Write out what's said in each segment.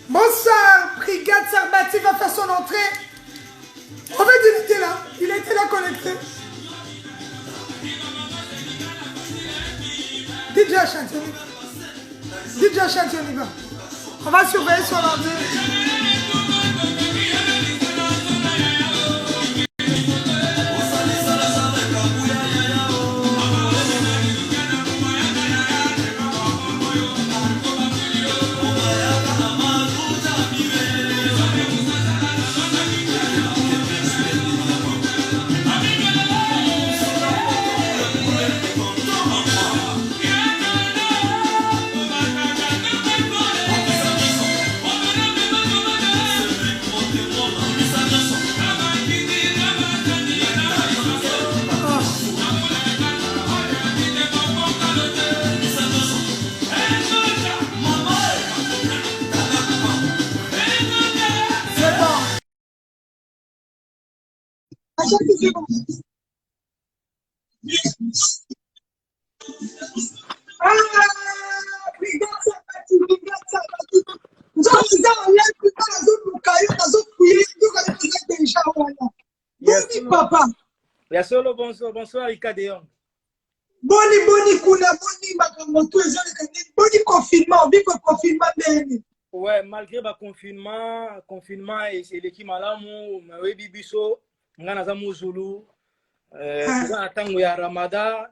Bonsoir, Brigade Sarbati va faire son entrée. En fait, il était là connecté. DJ Ashanti, DJ Ashanti, on y va. On va surveiller son entrée. Papa. Yasolo, bonsoir, Ikadeon. Boni, kuna, boni, makamoto, boni confinement, vive confinement, ouais, malgré le confinement et l'équipe malamu, mawe bibiso, ngana za muzulu, pour attendre ya Ramadan,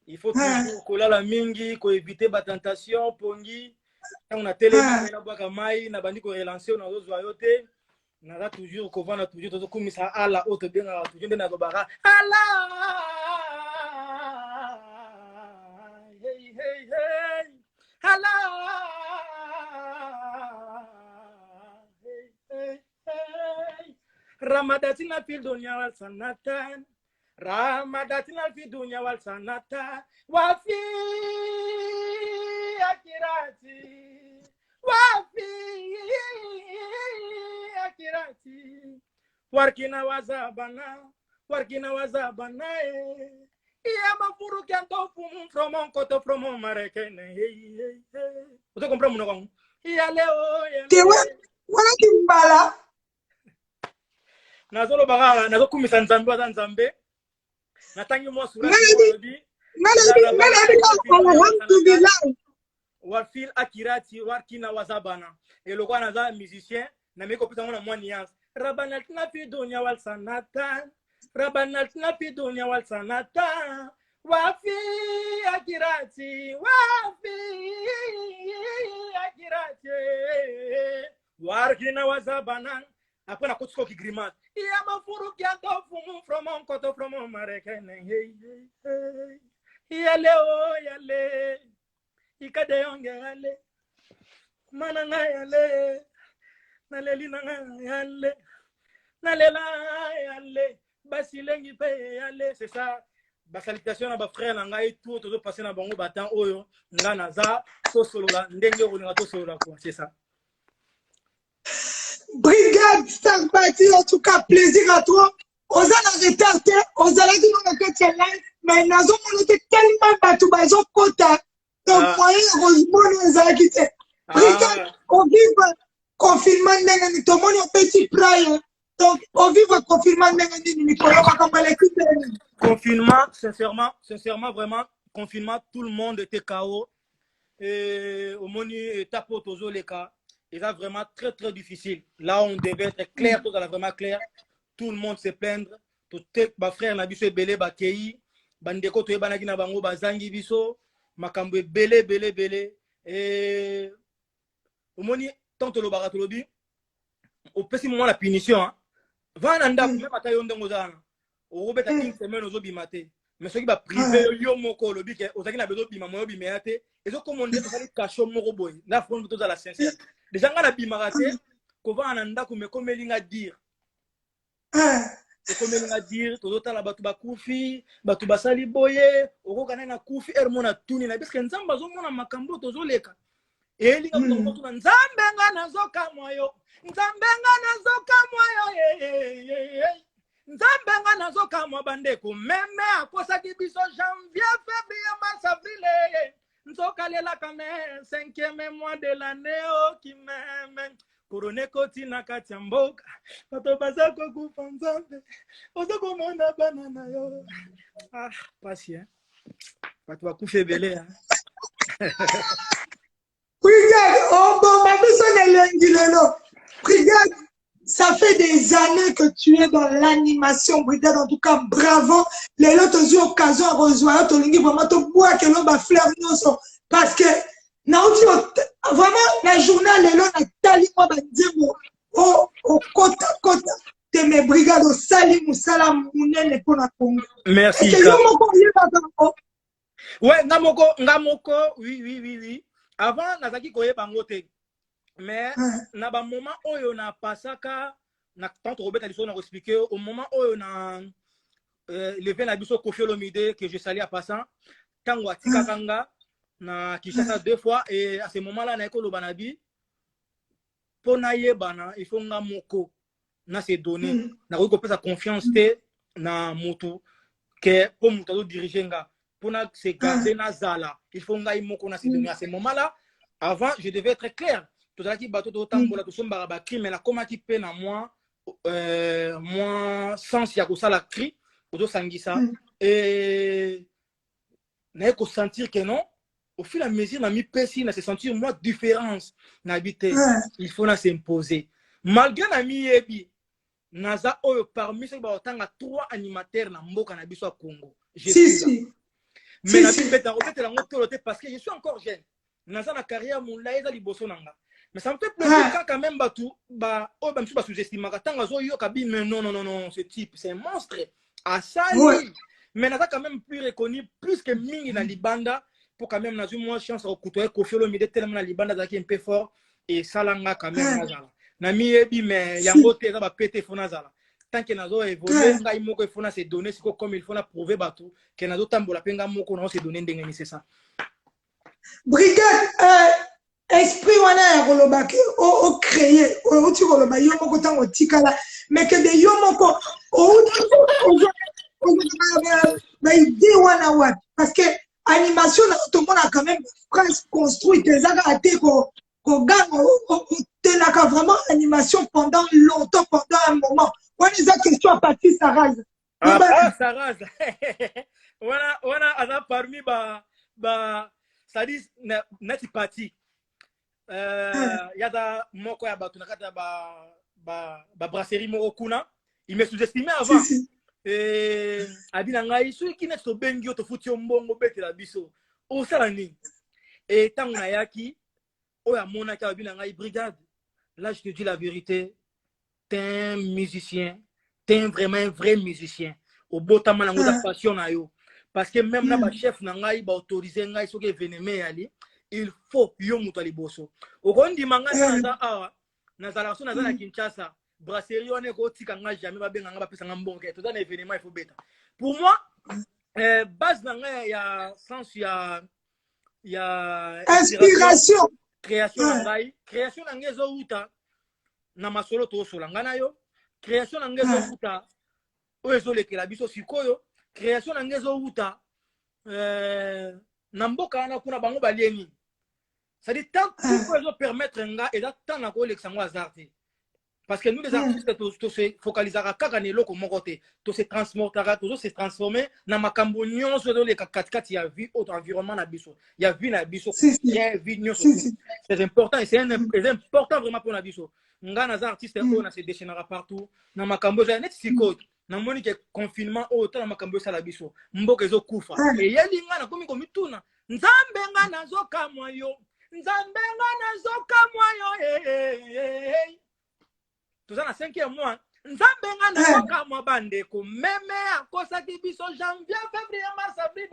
il faut toujours kolala mingi, ko éviter ba tentation, pongi, on a télé, na bwaka mai, na bandi ko relancer, on a zo yote. Naza toujours kovana toujours toujours comme ça à la haute bien toujours na bara ala hey hey hey ala hey hey hey ramadatina fil dunya wal sanatan ramadatina fil dunya wal sanata wa fi akirati wafi akirati warkina wazabana iya mafuru kento from koto from marekene vous comprenez mon nom iya leo te wana kimbala nazolo baga nazo kumisa nzambe natangi mo sura alhamdulillah wafil akirati warkina wazabana et le roi naza musicien na meko pita mona moaniance rabanaltina fi dunya wal sanatan rabanaltina fi dunya wal sanatan wafi akirati warkina wazabana après na kotsko ki grimat ya mafuru kya to from koto from marekene ya leo ikade yonge yale mananga yale naleli nanga yale nalela yale basilengi pe yale c'est ça ba salutation na ba frère nanga et tout to passer na bango batan oyo nga naza to solola ndenge ko nga to solola quoi c'est ça. Brigade Sarbati, en tout cas plaisir à toi. On a retardé, on a dit qu'on a fait live, mais nous avons tellement battu bazo quota. Donc, moyen, heureusement, nous avons quitté. Brigade, on vive confinement, tout le monde est petit prêt. Donc, on vive confinement, confinement, sincèrement, vraiment, confinement, tout le monde était KO. Et au moment où tapo tozo les cas, il est vraiment très très difficile. Là, on devait être clair, tout est vraiment clair. Tout le monde se plaindre. Tout les frères na biso belé ba kei, bandeko to ebanaki na bango bazangi biso. Makambo belé et au moni tant le baratolobi au petit moment la punition hein va nanda même ata yo ndongo zana o beta 15 semaines ozobi maté mais ce qui va privé yo moko lobi ke ozaki na bezo bima moyo bimeate ezo commander to sali cacho moko boy la front to za la sincère déjà nga na bimaraté ko va nanda ko me komelinga dire comme il a dit tout le batu bakufi batu basali boye okokana na kufi mona tuni na parce que nzamba zo mona makambo tozo leka eli ka muto na nzambe nga nazoka moyo nzambe nga nazoka mo bandeko meme akosa ki biso janvier février mars avril Nzokalela quand même 5e mois de l'année oh qui m'aime couronné koti na katiamboka bato bazako kufanzambe ozako mona banana yo ah patient bato bakufe belé hein. Brigade, oh bon, ma Brigade, ça fait des années que tu es dans l'animation, Brigade. En tout cas, bravo. Les autres ont eu occasion à rejoindre ton ligne. Vraiment, tu bois que l'on va fleur parce que, vraiment, la journée, les gens ont tali moi, au kota, kota. De mes brigades au sali, moussala, mounene, pour la Congo. Merci. Ouais, ngamoko, oui. Avant, nazaki koye bangote. Mais, na ba moment oyo na pasaka, na tante Robert a dit on a expliqué, au moment oyo na levé na biso Koffi Olomide, que je salue à passant, tango atika kanga, na Kinshasa 2 fois, et à ce moment-là, na ekolo banabi, pour na yebana, il faut ngamoko, na se donner, na ko sa confiance te, na mutu, que pour mutu diriger nga. Pour se garder na zala, il faut nga imoko na se donner. À ce moment-là, avant, je devais être clair. Tout à l'heure, bateau d'autant pour la touche baraba cri, mais la comment qui peine à moi, sans y avoir ça la cri, pour sangisa et n'a qu'au sentir que non. Au fil et à mesure, n'a mis pessi, n'a se sentir moi différence n'habiter. Il faut na s'imposer. Malgré n'a mis ebi, naza oyo parmi ces baotanga 3 animateurs na mboka na biso Congo. Si. Mais la vie bête en route parce que je suis encore jeune. Naza na carrière mon laïza liboso nanga. Mais ça me fait plaisir quand même batou ba oh ba msuba sous-estime tanga zo yo kabi mais non ce type c'est un monstre à ça mais naza quand même plus reconnu plus que mingi na libanda pour quand même nazu moi chance au côtoyer Koffi Olomide tellement na libanda zaki un peu fort et salanga quand même nazala na mi ebi mais yango te za ba pété fona nazala tant que nazo évoluer ngai moko il faut na se donner siko comme il faut na prouver batou que nazo tambola penga moko na se donner ndenge c'est ça. Brigade esprit wana ya koloba ke o créer o ti koloba yo moko tango tikala mais que de yo moko ba idée wana wat parce que animation na tout le monde a quand même presque construit des arrêtés ko ganga tenaka vraiment animation pendant longtemps pendant un moment on les a question à partir Saraz Saraz wana ana parmi ba ça dit nati parti yada moko ya batu nakata ba brasserie moko kuna il me sous-estimé avant abina ngai so ki net to bengi to futi mbongo bete la biso o sala ni et tango na yaki o ya mona ka abina ngai brigade là je te dis la vérité t'es un musicien t'es vraiment un vrai musicien au botama na ngoda passion na yo parce que même na ba chef na ngai ba autoriser ngai so ke veneme ali il faut yo muto liboso okondi manga na awa na zala so na zala Kinshasa brasserie on est ko tika nga jamais ba benga nga ba pesa nga mbongo to dans événement il faut beta pour moi base na nga ya sens ya inspiration création na ngai création na ngezo uta na masolo to sola nga na yo création na ngezo uta o ezolekela biso sikoyo création na ngezo uta na mboka na kuna bango balieni ça dit tant que peut permettre nga et tant na ko leksango azarté parce que nous les artistes tous se focalisera kaka ne loko mokote to se transportera to se transformer na makambo nyonso do le katkati ya vie autre environnement na biso ya vie na biso bien vie nyonso c'est important et c'est important vraiment pour na biso nga na artiste on a se déchaînera partout na makambo za net siko na moni que confinement autant na makambo sa la biso mboka ezo kufa et yeli nga na komi komituna nzambe nga na zoka moyo nzambe nga na zoka moyo tout ça na 5e mois nzambe nga na zoka mo bandeko meme akosaki biso janvier février mars avril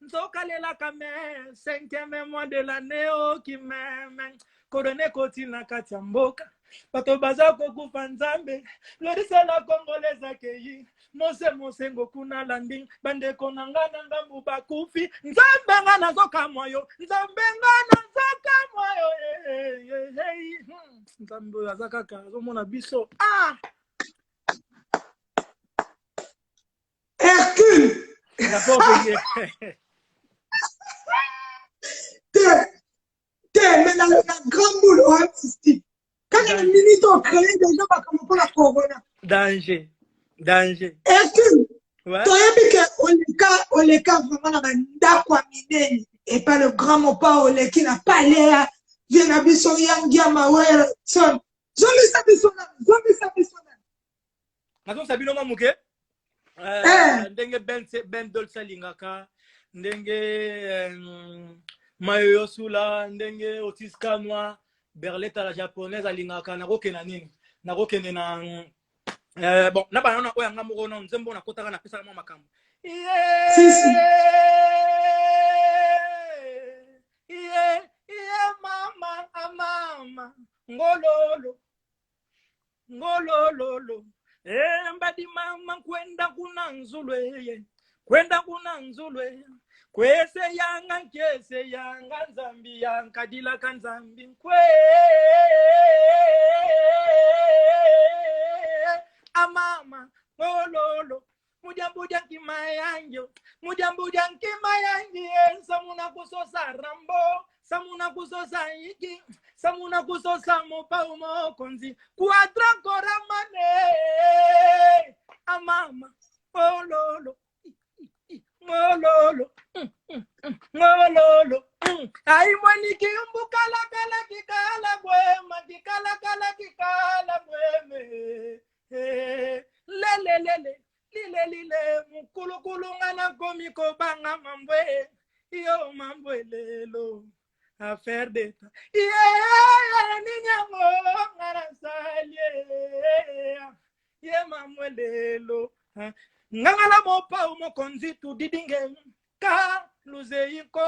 nzoka lela kame 5e mois de l'année oh qui m'aime couronné koti na kati ya mboka bato baza kokufa nzambe lorisa na congolais akei mose ngokuna landing bandeko na nga na ngambu bakufi nzambe nga na zoka moyo nzambe nga na zoka moyo nzambe aza kaka azomona biso Hercule mais la grande boule au style. Quand il y a une minute au créé, les gens vont commencer pour la corona. Danger. Danger. Hercule, Ouais. tu as vu que Oleka vraiment dans un d'accord miné et pas le grand mot pas Oleka qui n'a pas l'air. Vient à Bisson Yangiama, ouais, son. Zombie Sabissona. Nazo sabino mamuke. Ndenge ben dolce lingaka. Ndenge Mayo Sula, ndenge Otis Kanwa, Berletta la japonaise alingaka nakokena nini? Nakokene na bon, na ba na oya ngamuro na nzembo na kotaka na pesa na makambo. Mama, ngololo. Ngololo. Mbadi mama kwenda kuna nzulwe. Kwese yanga nzambi yankadila kanzambi kwe. Amama ngololo. Mujambuja kimayanjo. Samuna kusosa rambo. Samuna kusosa iki. Samuna kusosa mopa umokonzi. Kuadra koramane. Amama ngololo. Ngololo. Ai mwani kiumbu kala kikala gweme. Lele mukulu ngana komi ko banga mambwe. Yo mambwe lelo. Affaire d'État. Ninyango ngana salye. Ye mambwe lelo. Ngangala mopa umokonzi tu didinge. Ka luzeiko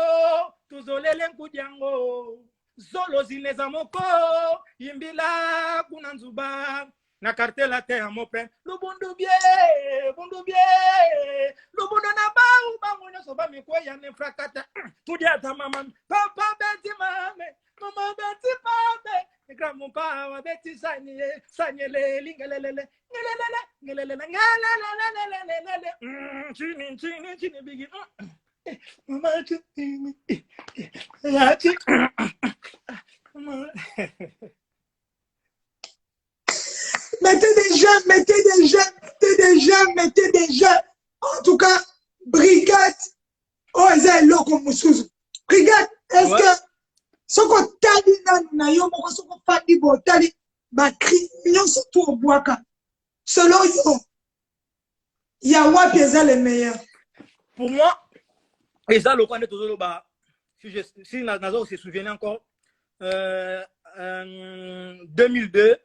tuzolele nkudyango. Zolo zineza moko. Yimbila kuna nzuba. Na kartela te amope. Lubundu bie. Lubundu na bau bangunya soba mikwe ya nefrakata. Tudia tamama. Papa beti mame. Mama beti pame. Nikramu pawa beti sanyele lingelelele. Ngelelele. Chini bigi. Mama chini. Mettez des jeunes. En tout cas, brigade. Oh, c'est loco musuzu. Brigade, est-ce que ce qu'on t'a dit na yo moko ce qu'on fait dit bon t'a dit ba criminels surtout au boaka. Selon yo, il y a wapi eza les meilleurs. Pour moi, eza le coin de tozolo ba si Nazo se souvient encore 2002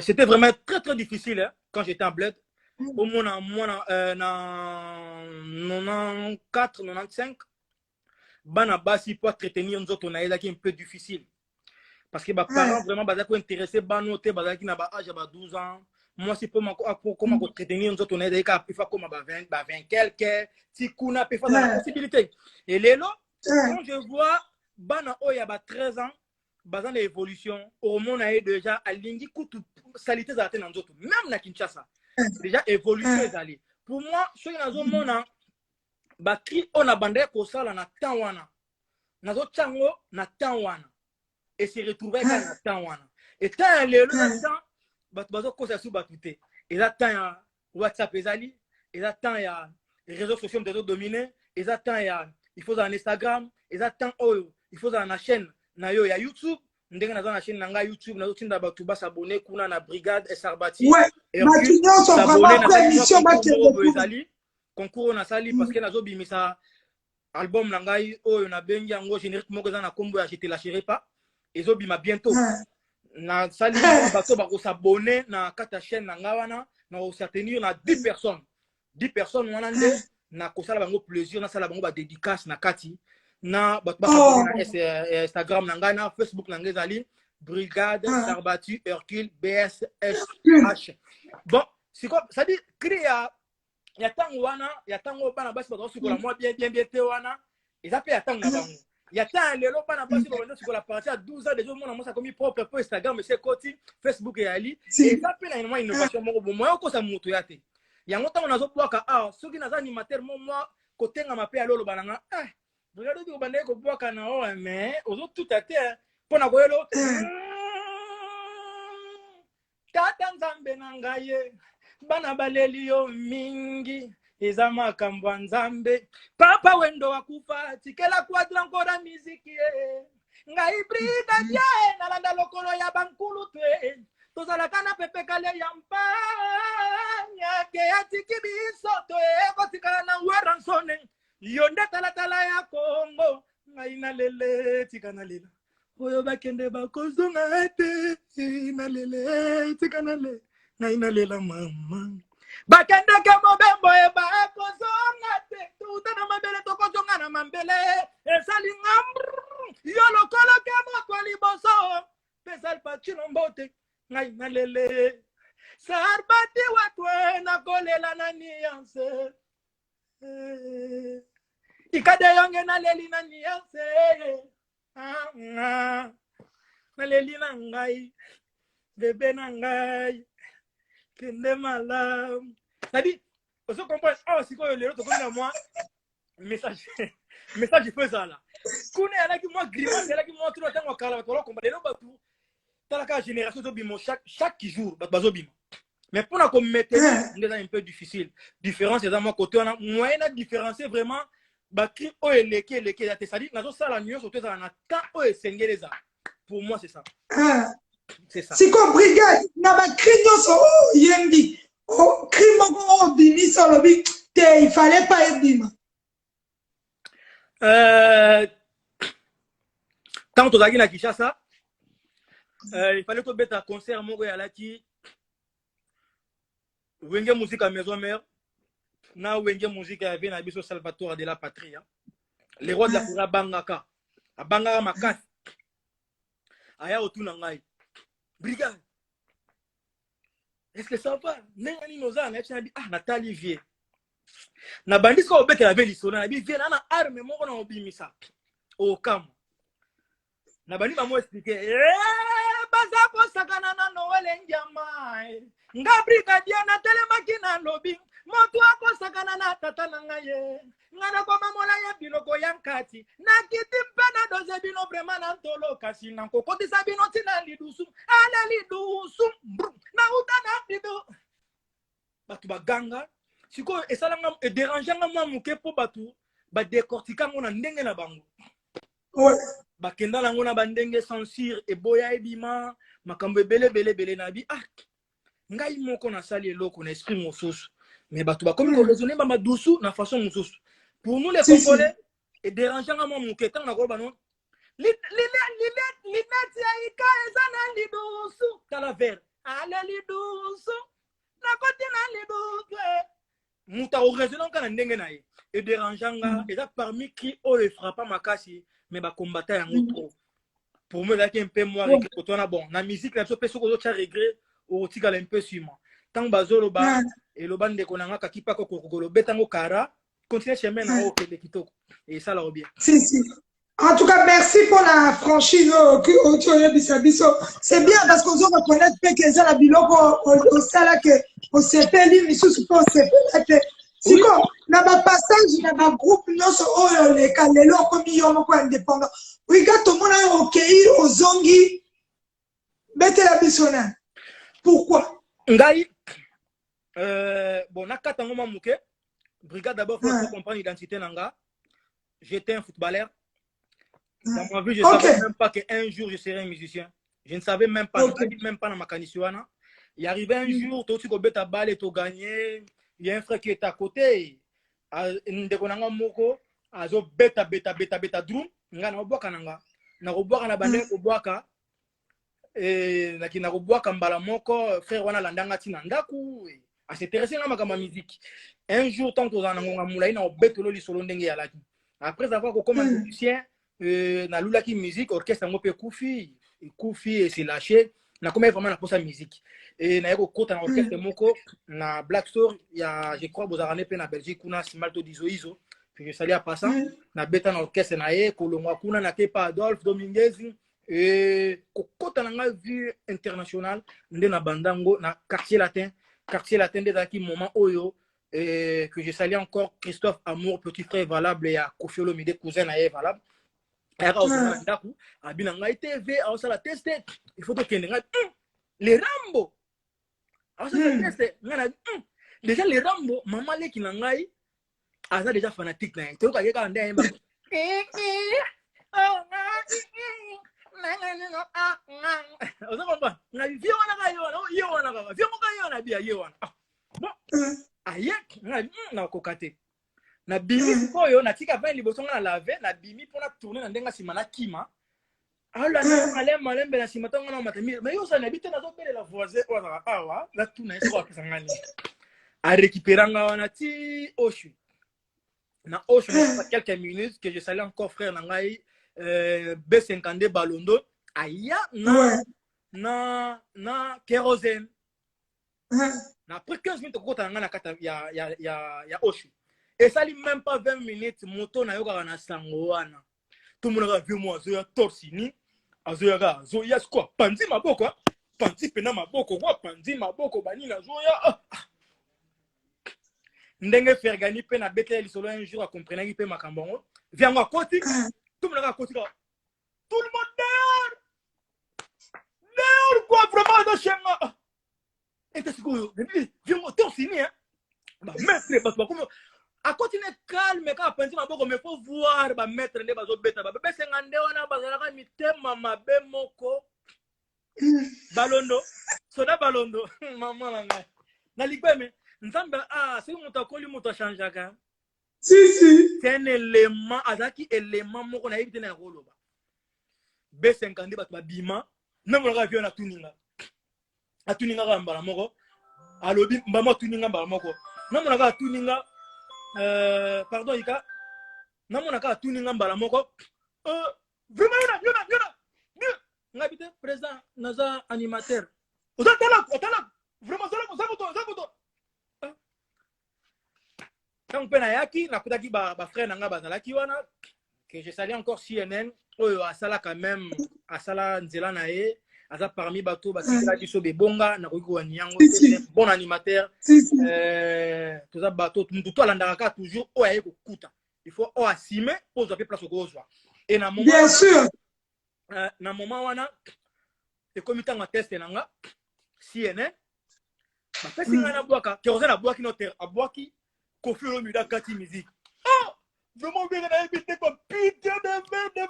c'était vraiment très très difficile hein, quand j'étais en bled. Au moins en 94, 95, bana basi pour entretenir nous autres on a été un peu difficile parce que bah parents vraiment bah d'accord intéressé banoté bah qui n'a pas âge bah 12 ans. Moi c'est pour comment entretenir nous autres on a été capable faire comme bah 20 quelques si kuna peut faire la possibilité. Et les lots quand je vois bana oya bah 13 ans bah dans l'évolution au monde a déjà à lingi kutu salité za tena nous autres même na Kinshasa déjà évolution ezali. Pour moi ceux qui nazo mona bakri on a bandé ko sala na tanwana nazo chango na tanwana et se retrouver na tanwana et tant le temps bazo ko sa su batute et là tant WhatsApp ezali et là tant ya réseaux sociaux de dominer et là tant ya il faut dans Instagram et là tant il faut dans la chaîne na yo ya YouTube ndenge nazo na chaîne nanga YouTube nazo tinda batu ba s'abonner kuna na brigade Sarbati et puis sont vraiment prémission ezali concours na sali parce que nazo bimisa album nangai oyo na bengi yango générique moko za na kombo ya je te lâcherai pas ezo bima bientôt na sali bato ba ko s'abonner na kata chaîne nanga wana na ko tenir na 10 personnes wana nde na ko sala bango plaisir na sala bango ba dédicace na kati na bato ba s'abonner na Instagram nanga na Facebook nanga ezali brigade Sarbati Hercule BSSH. Bon c'est quoi ça dit créa ya tango wana ya tango bana basi bato sikola moi bien te wana eza pe ya tango na bango ya tango lelo bana basi bato sikola partir à 12 ans déjà mona mosa comme propre pour Instagram monsieur Koti Facebook et ali eza pe na une innovation moko bon moi ko sa moto ya te yango tango nazo bwaka soki naza animateur moi kotenga mape ya lolo bananga Brigade oyo bande ko bwaka na o mais ozo tout à terre pona koyelo tata nzambe na ngai bana baleli yo mingi eza makambo ya nzambe papa wendo akufa tikela kwadra nkora miziki ngai brigadier nalanda lokolo ya bankulu twe tozalaka na pepekale ya mpanya ke atiki biso twe kotikala na weransone yo nde talatala ya Kongo ngai nalele tika nalela oyo bakende bakozonga te nalele tika nale ngai nalela mama bakendeke mobembo bakozonga te tuta na mabele tokozonga na mambele esali ngambru yo lokolo ke moto liboso pesal pachino mbote ngai nalele sarbati watwe na kolela na nianse ikade yonge naleli na nianse naleli na ngai bebe na ngai kende malam c'est-à-dire on se comprend oh si quoi le retour comme moi message fait ça là kune ala ki moi grimace ala ki moi tout le temps kala to combat de no batu talaka génération to bimo chaque jour bazo bimo mais pour na comme mettre c'est un peu difficile différence c'est dans mon côté on a moyen de différencier vraiment bakri o eleke c'est-à-dire nazo sala nuance autour ça na temps o esengeza pour moi c'est ça. C'est ça. C'est comme brigade, na ba crigno so yendi. Oh, crime ko bimi so lobi te il fallait pas ebima. Tant to na Kinshasa, il fallait que beta concert moko ya laki wenge musique à maison mère na wenge musique ya bien abiso Salvatore de la patrie. Les rois de la Fura bangaka. Abangaka makasi. Aya otuna ngai. Brigade. Est-ce que ça va? Nengani noza na dit ah Nathalie vie. Na bandi ko obeke la beli sona na bi vie na arme moko na obimisa. O kam. Na bandi ba mo expliquer baza ko sakana na Noel njama. Nga brigadier na telemaki na lobi. Moto ako sakana na tata na ngaye. Ngana ko mamola ya biloko yankati. Na kiti mpena doze bino vraiment na tolo kasi na ko kotisa bino tina lidusu. Ala lidusu. Na utana bido. Batu baganga. Siko esalanga e dérangeanga mwa muke po batu ba décortiquer ngona ndenge na bango. Ouais. Bakenda lango na bandenge censure e boya ebima makambo bele na bi ah. Ngai moko na sali eloko na esprit mosusu. Mais batu ba comme raisonner ba madusu na façon mosusu. Pour nous les Congolais et dérangeant à mon mouquetan na goba non. Li ya ika ezana lidusu kala ver. Ala lidusu na kote na lidusu. Muta o raisonnant kana ndenge na ye. Et dérangeant et ça parmi qui o le frappant makasi mais ba combattre en trop. Pour me là qui un peu moi avec toi bon na musique la so peso ko cha regret o tika un peu sur moi. Tant bazolo ba et le bande konanga kakipa ko kokolo betango kara. Continuez chemin na o kele kitoko et ça là bien. Si. En tout cas, merci pour la franchise que tu as bisabiso. C'est bien parce qu'on doit reconnaître que ça la biloko au sala que on s'est payé misusu pour se faire. Si comme na ba passage na ba groupe nyonso oyo les kalelo comme yo moko indépendant. Oui ga to mona okei ozongi bete la bisona. Pourquoi? Ngai bon nakata ngoma muke. Brigade d'abord faut comprendre l'identité nanga. J'étais un footballeur. Dans ma vie, je ne savais même pas qu'un jour je serais un musicien. Je ne savais même pas, même pas dans ma canisiwana. Il arrivait un jour, tu as bête à balle et tu as gagné. Il y a un frère qui est à côté. Ndekonanga moko, azo beta drum. Nga na oboka nanga. Na oboka na bande oboka. Na oboka mbala moko, frère wana landanga tina ndaku. A s'intéresser à ma musique. Un jour, tant que vous en avez un obétolo li solo ndenge ya laki. Après avoir commencé musicien, na lula ki musique, orchestre ngo pe Koufi et c'est lâché. Na comment vraiment na posa musique. Et na yeko kota na orchestre moko na Black Store, il y a je crois vous avez pe na Belgique kuna Simalto Dizoizo. Puis je salue à passant na beta na orchestre na ye kolongwa kuna na Kepa Adolphe Dominguez et kota na nga vue internationale nde na bandango na quartier latin des acquis moment oyo et que je salue encore Christophe Amour, petit frère valable, et à Kofi Olomide, cousin à valable. Il faut que les Rambo. Déjà les Rambo, maman les qui n'engaient, asa déjà fanatique na. Tu vois quand il na bimi koyo na tika vin liboso na laver na bimi pona tourner na ndenga sima na kima ala na malembe na sima tonga na matami mais yo ça n'habite na zopele la voisin wa awa la tuna eso akisangani a récupéranga wana ti Oshu na Oshu na quelques minutes que je salue encore frère nangai B52 Balondo aya na kérosène na après 15 minutes ko tanga na kata ya Oshu. Et ça, même pas 20 minutes, moto na yoga na sangoana. Tout le monde a vu moi, zoya torsini, azoya zoya quoi, pandi maboko, pandi pena maboko, pandi maboko, bani na zoya. Ndenge Fergani pena bete lisolo un jour à comprendre qu'il peut makambongo. Viens moi côté, tout le monde a côté. Tout le monde dehors, quoi vraiment dans chez moi. Et t'as quoi, viens moi torsini hein. Bah maître parce que à continuer calme quand penser ma boko mais faut voir ba mettre ne bazo beta ba bebe sengande wana bazalaka mitema mabe moko Balondo soda Balondo maman langa na likweme nzambe c'est muta koli muta changeaka si c'est un élément azaki élément moko na yibite na roloba B50 ba bima na mo vio na tuninga atuninga ka mbala moko alobi mbama tuninga mbala moko na mo na tuninga pardon Ika namona ka tuninga mbala moko vraiment yona ngabite président naza animateur otala vraiment ça moto quand pena yaki nakutaki ba frère nanga bazalaki wana que je salue encore CNN oyo asala quand même asala nzela na ye aza parmi bato batikela biso bebonga na koki wa nyango bon animateur tout ça bato tout alandaka toujours o aye kokuta il faut o assumer pose pe place kozwa et na moment bien sûr na moment wana e komita nga test nanga CNN ba pesinga na bwaka ke ozana bwaki no terre abwaki Kofi Olomide kati musique vraiment bien na éviter comme putain de merde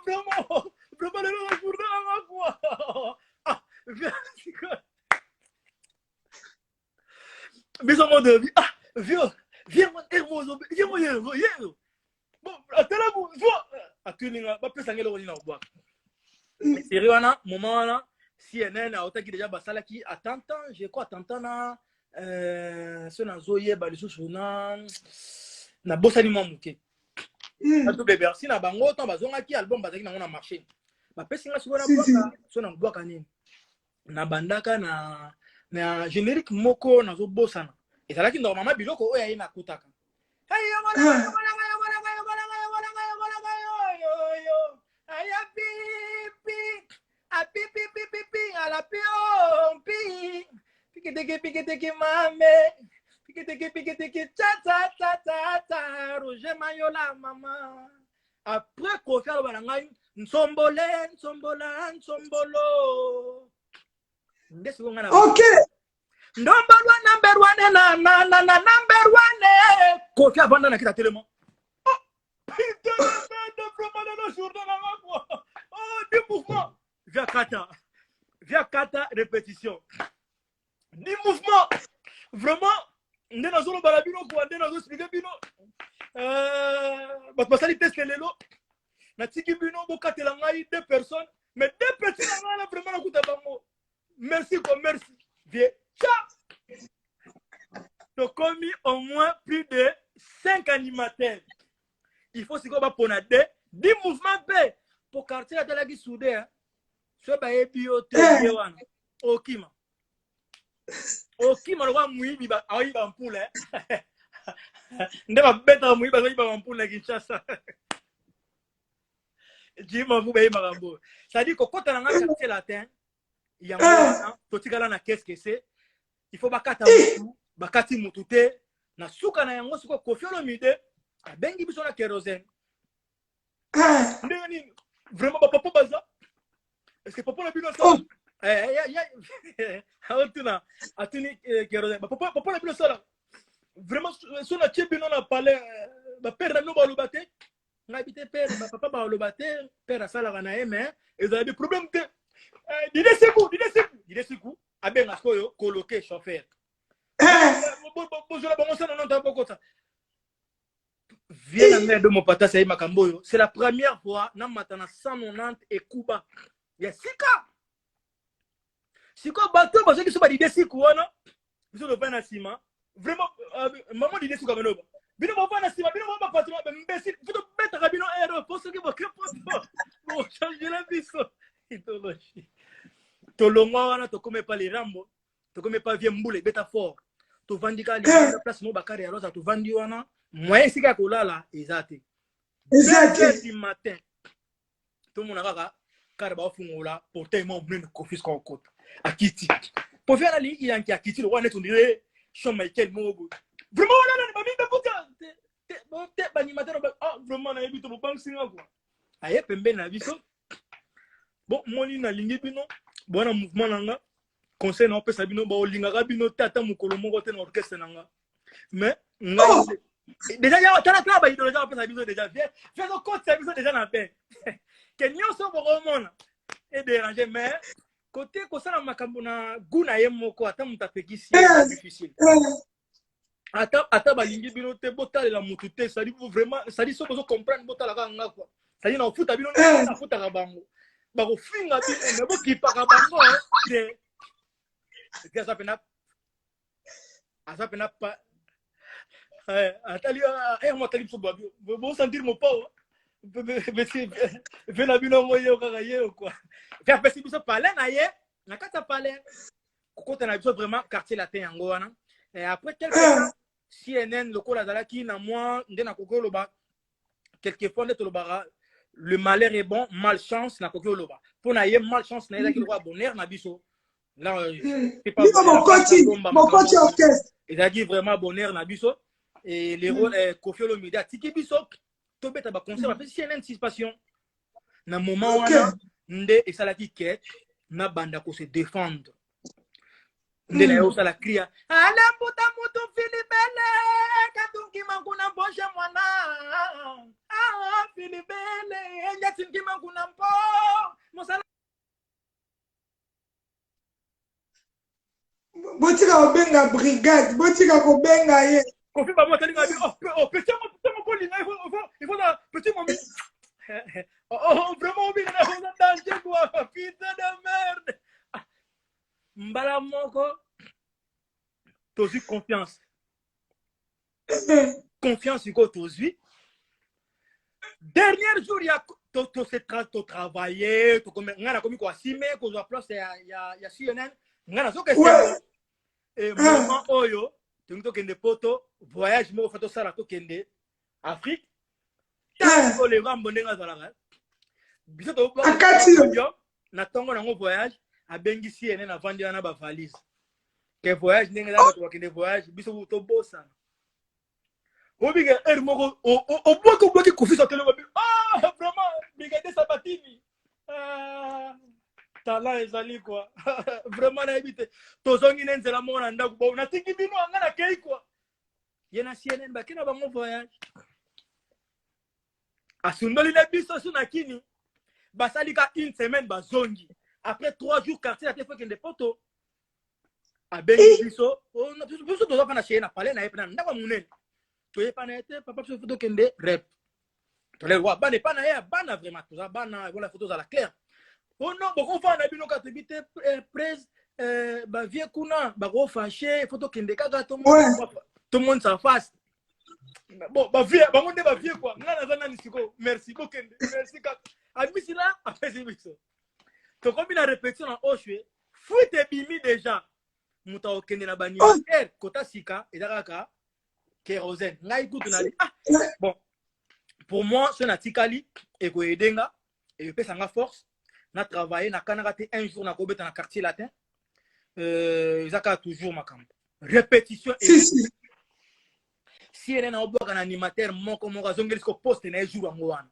vraiment le journal quoi Bisous de vie. Viens bon, attends à tuninga, pas plus angelo ni na bois. Sérieux wana, moment wana, CNN a otaki déjà basala ki attends, je crois attends na so na zoye ba lisusu na bosani mamuke. Ato bébé, si na bango temps bazonga ki album bazaki na ngona marché. Ba pesinga so na boka, so na boka nini. Na bandaka na générique moko na zo bosana ezalaki ndo mama biloko oyo ayina kutaka Pique mame pique ta Roger Mayola mama après Kofi alobana ngai nsombolo ok number one na number one Kofi abanda na kita tellement putain de vraiment dans le journal là quoi des mouvements via kata répétition des mouvements vraiment ndena zolo balabino quoi ndena zo expliquer bino basali test lelo na tiki bino bokatela ngai deux personnes mais deux petits là vraiment na kuta bango merci quoi merci vieux donc commis au moins plus de 5 animateurs il faut si quoi pour 10 mouvements pour quartier la télé qui soudé ce baie bio télé wana okima le roi muibi ba ayi ba mpule ndeba beta muibi ba ba mpule Kinshasa jima vous baie marambo ça dit que quand on a quartier latin il y a un totikala na qu'est-ce que c'est il faut bakata mutu bakati mutute na suka na yango siko Koffi Olomide abengi biso na kérosène ndenge nini vraiment papa baza est-ce que papa na bino sala aotuna atuni kérosène papa na bino sala vraiment so na tie bino na palais ba père na bino baloba te ngabite père papa baloba te père asalaka na ye mais ezala des problèmes te dide siku abenga sikoyo coloquer chauffeur c'est la première fois na matana 190 et Kuba ya sika siko bato bazo ki so ba dide siku wana biso do pa na sima vraiment maman dide siku kameno bino ba pa na sima bino ba patron ba mbesi futo beta ka bino ero poso ki bo changer la biso idéologie tolongwa wana to comme pas les rambo to comme pas vie mbule beta fort to vandika la place mo bakari alors ça to vandi wana moyen sika kolala ezate du matin tout mon kaka car ba fungola porter mon bleu Koffi ko kota akiti pour faire la ligue il y a akiti le wana to dire Shawn Michael mogo vraiment wana ba minda puta te ba animateur vraiment na yebi to bang singa quoi aye pembe na biso bon moni na lingi bino bona mouvement nanga conseil na pesa bino ba olinga bino tata mukolo moko te na orchestre nanga mais déjà ya tala ba idéologie pesa bino déjà fais le compte ça bino déjà na paix que nyonso boko mona et déranger mais côté ko sala makambo na guna ye moko ata mutapekisi difficile ata balingi bino te botale la mutu te ça dit vraiment ça dit soko comprendre botala ka nga quoi ça dit na futa bino na futa ka bango ba ko finga bino mais bo ki pa ka bango de ça pena pas atali moi tali so babio bo sentir mon pas fait la bino moyo kaka ye quoi faire pesi biso parler na ye na kata parler kokota na biso vraiment quartier latin yango wana et après quelques temps CNN lokola zalaki na moi ndena kokolo ba quelquefois ndeto lobara le malheur est bon malchance na kokolo ba pour na ye malchance na ezaki le bonheur na biso là c'est pas mon coach orchestre il a dit vraiment bonheur na biso et les rôles Koffi Olomide tiki biso to beta ba concert ba CNN six passion na moment wana nde esalaki quête na banda ko se défendre nde na yo sala cria ala puta mutu filibele katungi manguna mboshe mwana filibele enya tingi manguna mpo mosala botika obenga brigade botika kobenga ye Koffi ba motali ngabi petit mo kolinga il faut la petit moment vraiment bien na danger quoi putain de merde mbala moko tozi confiance iko tozi dernier jour ya to travailler to comme ngana komi ko asime ko za place ya CNN ngana so que et moment oyo to kende poto voyage mo photo sala to kende Afrique tango le rambo ndenga zalaka biso to na tongo na ngo voyage abengi CNN avandi na ba valise que voyage ndenga za to kende voyage biso to bossa obiga moko o bloqué Koffi sur télé vraiment bigade sabatini tala ezali quoi vraiment na ebite tozongi nenzela mona ndaku bo na tingi bino anga na kei quoi yena CNN bakina bango voyage asundoli na biso suna kini basalika une semaine bazongi après 3 jours quartier la tefo kende poto abengi biso biso toza pa na chez na parler na epena ndako munene toyepa na ete papa biso photo kende rep tole wa bana pa na ya bana vraiment toza bana voilà photos à la claire oh non boko fa na bino ka tebite presse ba vie kuna ba ko fâché photo kende kaka tout le monde s'en face bon ba vie ba monde ba vie quoi ngana zana ni siko merci bokende merci ka amisi là après c'est biso to comme la répétition en oshwe fuite bimi déjà muta okende na bani kota sika ezaka kérosène ngai kutu na bon pour moi ce natikali et ko edenga et pesa nga force na travailler na kanaka te un jour na kobeta na quartier latin ezaka toujours makambo répétition CNN a obwaka na animateur moko moko azongeli ko poste na jour yango wana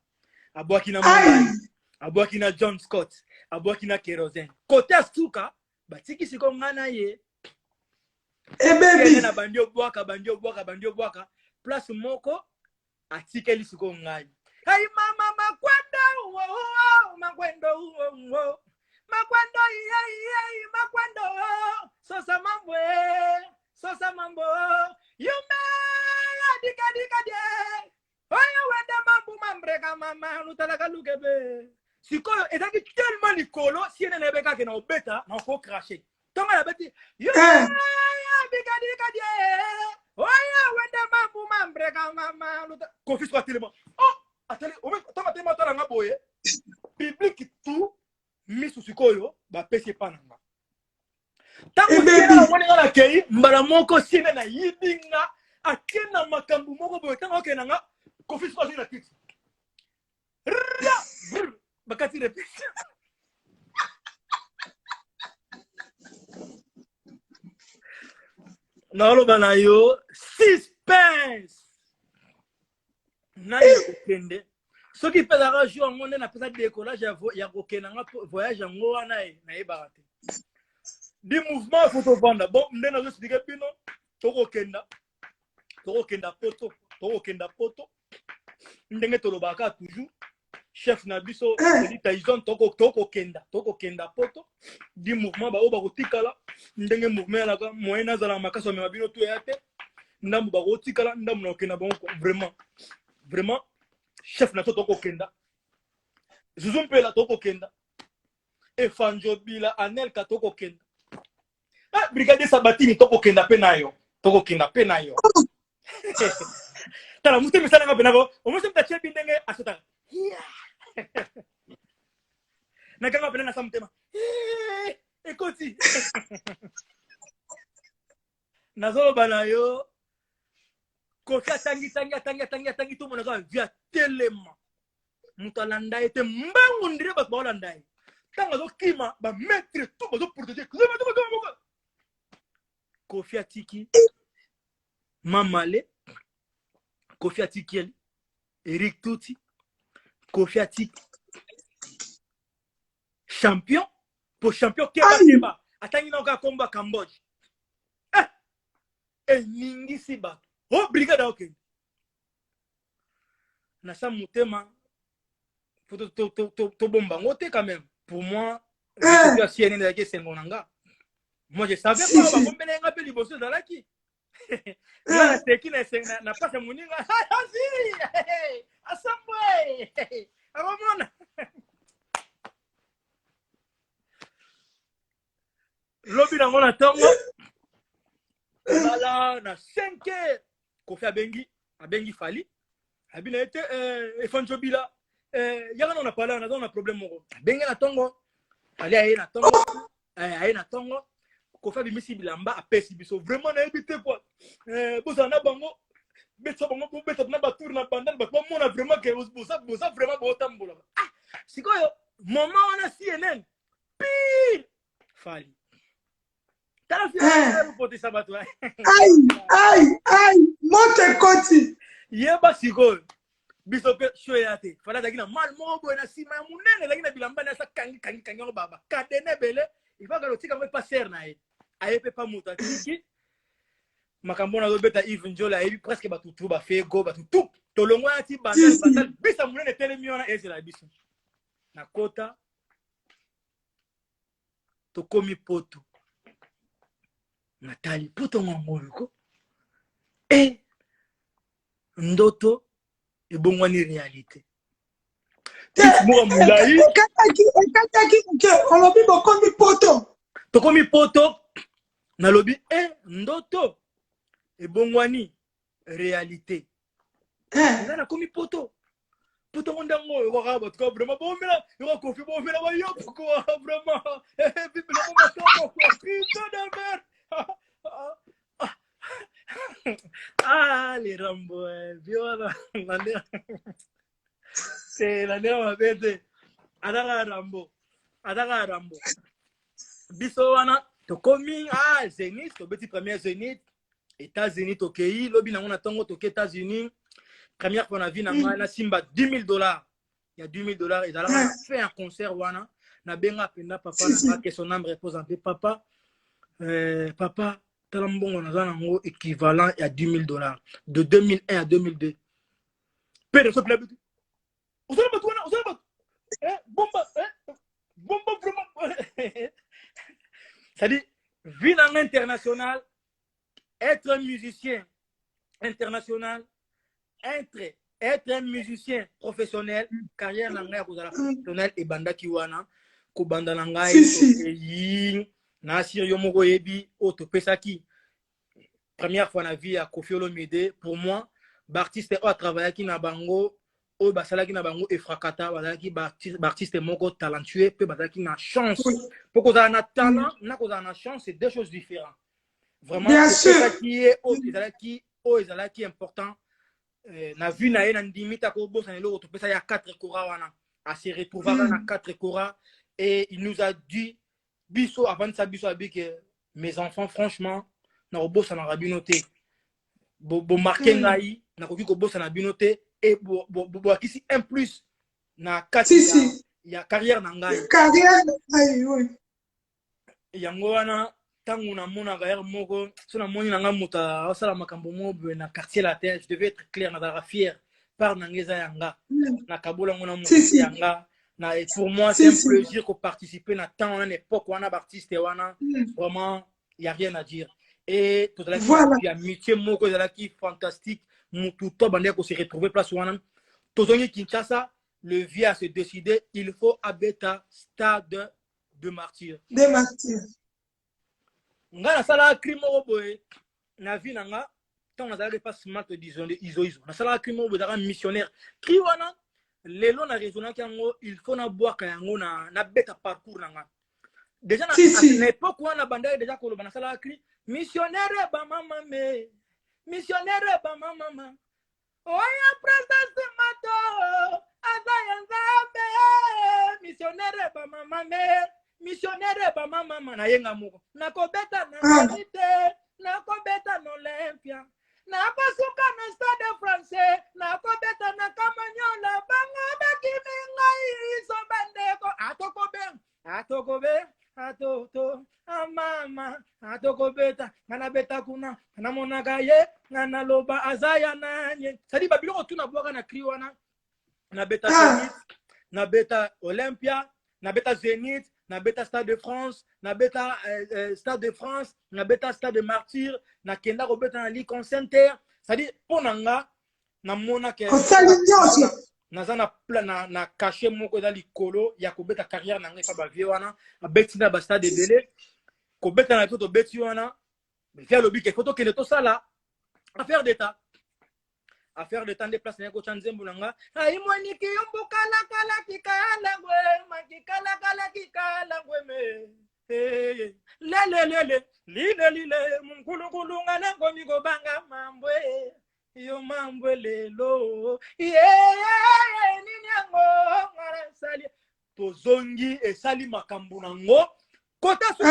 abwaki na Mongani abwaki na John Scott abwaki na Kerosene côté asuka batiki siko ngana ye baby na bandi obwaka place moko atikeli siko ngani hey mama makwendo makwendo makwendo makwendo sosa mambo yume dika de oya wenda mambo mambreka mama nutalaka lukebe sikoyo ezaki tellement likolo siene na ebeka ke na obeta na ko cracher tonga la beti yume dika de oya wenda mambo mambreka mama confis kwa tellement oh atali tonga tellement tala ngaboye public tout misu sikoyo ba pesi pananga tango siena woni ngala kei mbala moko siena na yibinga akena makambu moko boye tango kenanga confis kwa na kiti bakati repete naloba na yo suspense nani okende soki pezaka jour yango nde napesa décollage ya kokendanga voyage yango wana na yebaka te di mouvement faut tovanda bon nde nazosudike bino tokokenda poto ndenge tolobaka toujours chef na biso Eli Tyson tokokenda poto di mouvement bao bakotikala ndenge mouvement yalaka moyen azala makasi amema bino to ya te ndambo bakotikala ndambo na okenda bango vraiment chef na tokokenda Zuzumpela tokokenda Efanjo Bila Anelka tokokenda Brigadier Sabatini tokokenda pe nayo tala muste misala nga penako omuste mtachia bindenge asota na kanga pena na samtema ekoti nazolo banayo Kofi atangi tout monaka via telema mutalanda ete mbangu ndire ba bolanda tanga zo kima ba mettre tout ba zo protéger Kofi atiki Mamale Kofi atiki Eric Touti Kofi atiki champion pour champion keba atangi na ka komba Cambodge ningi siba oh brigade ok na sa mutema faut to bomba ngote quand même pour moi je suis CNN avec Sengonanga moi je savais pas ba bombele nga pe liboso dalaki na teki na pasa muninga asi asambwe amona lobi na ngona tongo Voilà, na 5 Kofi abengi Fali abina ete Efanjo Bila yanga na parler on a problème moko abengi na tongo Fali aye na tongo Kofi bimisi bilamba apesi biso vraiment na ebité quoi boza na bango beta na ba tour na bandane ba mona vraiment que boza vraiment botambola sikoyo moment na CNN pire Fali Aïe, monte koti. Yeba siko. Bisope shoyate. Fala dagina mal mobo na sima munene dagina bilamba na sa kangi baba. Kadene bele, il faut que le tika me passer na e. Ayepe pa muta tiki. Makambo na beta Yves Njola ebi presque ba tutu ba fego ba tutu. Tolongo ati bandal bisa munene telemiona ese la biso. Na kota to komi poto. Natali poto ngomoko ndoto ebongwani réalité ekataki ke olobi bokomi poto tokomi poto nalobi ndoto ebongwani réalité ngana komi poto ndango yoka ba to vraiment bomela yoka Kofi bomela ba yo quoi vraiment bibela ba to putain de merde les Rambo, viola, c'est la néo bête. Adara Rambo. Biso wana to komi Zenith, to petit premier Zenith. États-Unis tokei lobi nango na tongo toke États-Unis première fois na vie na nga na simba $10,000. Il y a $10,000 et alors on a fait un concert wana na benga penda papa na que son âme repose en paix papa papa talambongo na zanango équivalent à $10,000 de 2001 à 2002 père s'il plaît on bomba bomba vraiment ça dit vie dans l'international être un musicien international être un musicien professionnel carrière na ngai kozala professionnel et banda kiwana ko banda na ngai na sirio moko yebi otopesaki première fois na vie à Koffi Olomide pour moi l'artiste a travaillé qui na bango o basalaki na bango efrakata bazalaki artiste moko talentueux pe bazalaki na chance pour kozala na talent na kozala na chance c'est deux choses différentes vraiment c'est qui est ezalaki important na vu na ye na ndimita ko bossa na loko topesa ya 4 kora wana à se retrouver na 4 kora et il nous a dit biso avant ça biso abi que mes enfants franchement na bossa na rabinoté bo marquer ngai na koki ko bossa na binoté et bo akisi un plus na 4 ya carrière na ngai carrière oui yango wana tangu na mona gaer moko so na moni nanga muta osala makambo mobe na quartier la terre je devais être clair na dara fier par nangeza yanga na kabola ngona mo yanga na et pour moi c'est un plaisir de participer na temps en époque wana artiste wana vraiment il y a rien à dire et tout la qui amitié moko de la qui fantastique mutu to bande ko se retrouver place wana tozongi Kinshasa le vieux a se décider il faut abeta stade de martyrs nga na sala crime boy na vie nga tant na pas smart disons iso na sala crime boy da missionnaire qui wana lelo na raisonner kango il faut na boire kango na beta parcours nga déjà na époque wana banda déjà ko na sala crime missionnaire ba mama me missionnaire ba mama oya presence mato azayanzabe missionnaire ba mama me missionnaire ba mama na yenga moko na kobeta na Unité na kobeta na Olympia na pasuka na Stade Français na kobeta na Kamanyola banga bakiminga iso bandeko atokobe atoto mama atokobeta na beta kuna na monaka ye na loba azaya nanye sadi babilo tuna bwaka na kriwana na beta Zénith na beta Olympia na beta Zénith na beta Stade de France na beta Stade de France na beta Stade de Martyrs na kenda ko beta na Ligue Center c'est-à-dire ponanga na mona ke nazana plan na caché moko dans likolo ya ko beta carrière na ngai fa ba vie wana beti na ba stade de belé ko beta na to beti wana mais faire le but photo que to sala affaire d'état de place na ko chanzembu nanga ai mwani ki yombo kala kikala ngwe makikala kikala ngwe me lile mungulu ngana ngomi go banga mambwe yo mambwe lelo nini yango ngara sali tozongi esali makambo nango kota so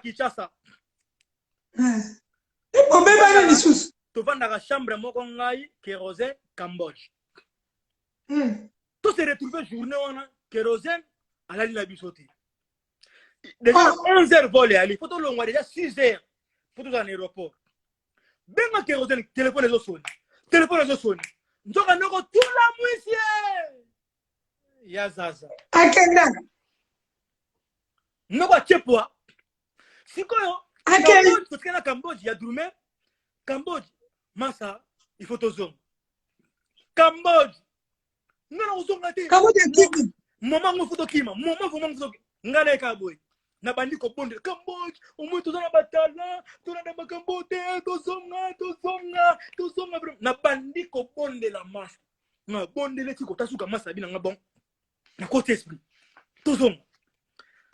Kinshasa obeba ni lisusu tovanda chambre moko ngai Kérosène Cambodge tout se retrouver journée wana Kérosène alali na bisoti déjà 11h vol ali faut to longwa déjà 6h faut to dans l'aéroport benga Kérosène téléphone ezo soni nzoka noko tula mwisie ya zaza akenda noko chepwa sikoyo akenda tukena Cambodge ya Droume Cambodge masa il faut to zone Cambodge ngana uzonga te Cambodge kiki mama ngo foto kima mama voma ngo ngana ka boy na bandiko bonde Cambodge au moins to na batala to na Cambodge to zonga bro na bandiko bonde la masa na bonde le tiko tasuka masa bina nga bon na côté esprit to zonga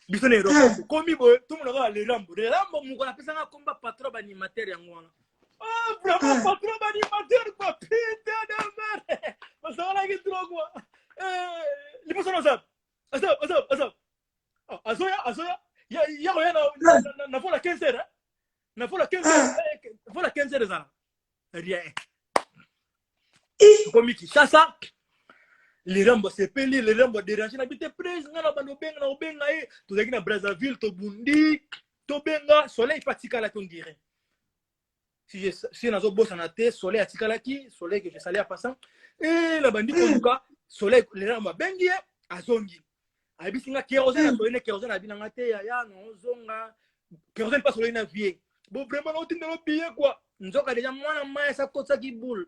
bisone ro komi boy to mo na le rambo mu ko na pesa nga komba patron ba animateur ya ngwana oh vraiment patron ba animateur quoi putain de merde parce que là qui trop quoi les personnes azab azoya ya na fola 15 heures na fola 15 heures voilà 15 heures ça rien comme qui ça les rambos c'est pelé les rambos déranger n'habite prise ngana bano benga na obenga to zaki na Brazzaville to Bundi to benga soleil fatika la ton dirait si nazo bossa na te soleil atikala ki soleil que je salais à passant et la bandi konduka soleil les rambos bengi azongi abisinga kérosène na soleil kérosène abinanga te ya no zonga kérosène pas soleil na vie bon vraiment on tinde lo billet quoi nzoka déjà mwana maya sa kotsa ki boule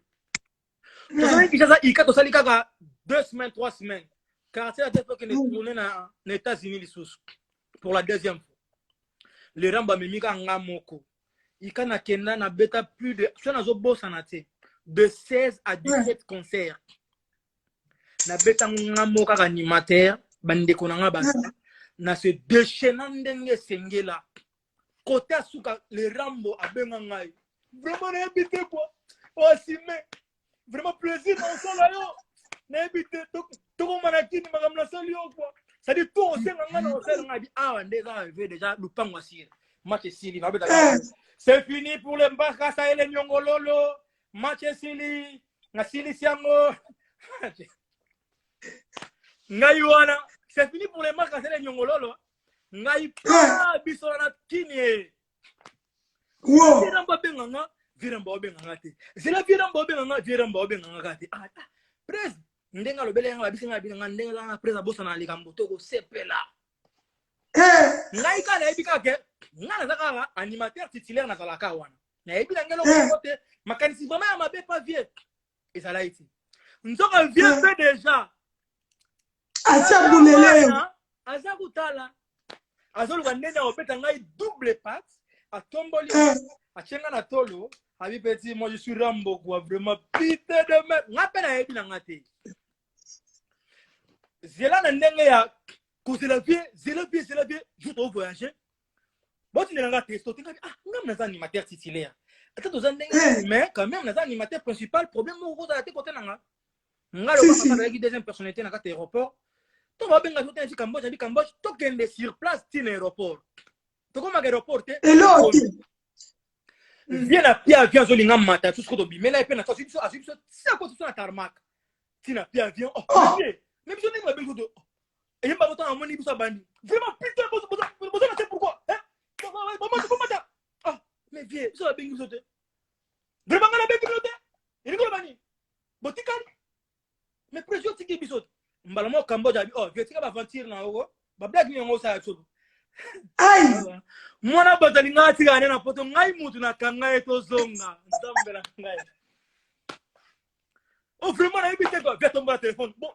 to ça qui ça ika to sali kaka 2 semaines 3 semaines car c'est la tête que nous tourner na États-Unis les sous pour la deuxième fois les ramba memika ngamoko ika na kenda na beta plus de so na zo bossa na te de 16 à 17 concerts na beta ngamoko ka animateur bande konanga ba na se déchaînant ndenge sengela côté asuka les rambo abenga ngai vraiment na habité quoi aussi mais vraiment plaisir dans son là yo na habité to ko manakini magamla sali yo quoi ça dit tout au senga ngana au senga bi ah ndeza avait déjà lupango asir match sili va beta c'est fini pour les mbaka ça et les nyongololo match sili na sili siango ngai wana c'est fini pour les mbaka ça et les nyongololo ngai pa biso na kini viramba benganga viramba obenganga te zela viramba obenganga kati pres ndenga lobele nga bisinga binanga ndenga na pres abosa na likambo toko sepela ngai kana ebika ke ngana zaka animateur titulaire na zalaka wana na ebila ngelo kote makanisi vraiment ya mabe pas vieux et ça là ici nzoka vieux fait déjà acha bulele aza kutala azoluka ndenge opeta ngai double patte à tomboli à chenga na tolo abi petit moi je suis Rambo quoi vraiment pité de merde ngape na yebi na ngate zela na ndenge ya ko c'est la vie je dois voyager bon tu n'as pas testo tu ngam na animateur titulaire ata to ndenge mais quand même na animateur principal problème mo ko za te côté nanga ngalo ba ka avec deuxième personnalité na ka aéroport to ba benga to te Cambodge to kende sur place tin aéroport to ko ma aéroport te viens à pied avion zolinga mata tout ce que tu mais là peine attention ça quoi sur la tarmac tina pied avion mais je n'ai pas besoin de et pas autant mon ibu ça bandi vraiment putain vous savez pourquoi hein comment ah mais vieux ça bengi vous vraiment ngala bengi vous et ngolo bani botikani mais pression tiki bisot mbala mo Cambodge abi oh vieux tika ba aventure na oko ba blague ni ngo ça so ai mwana batali ngati gane na poto ngai mutu na kanga to zonga ndambela ngai oh vraiment na ibite quoi viens tomber téléphone bon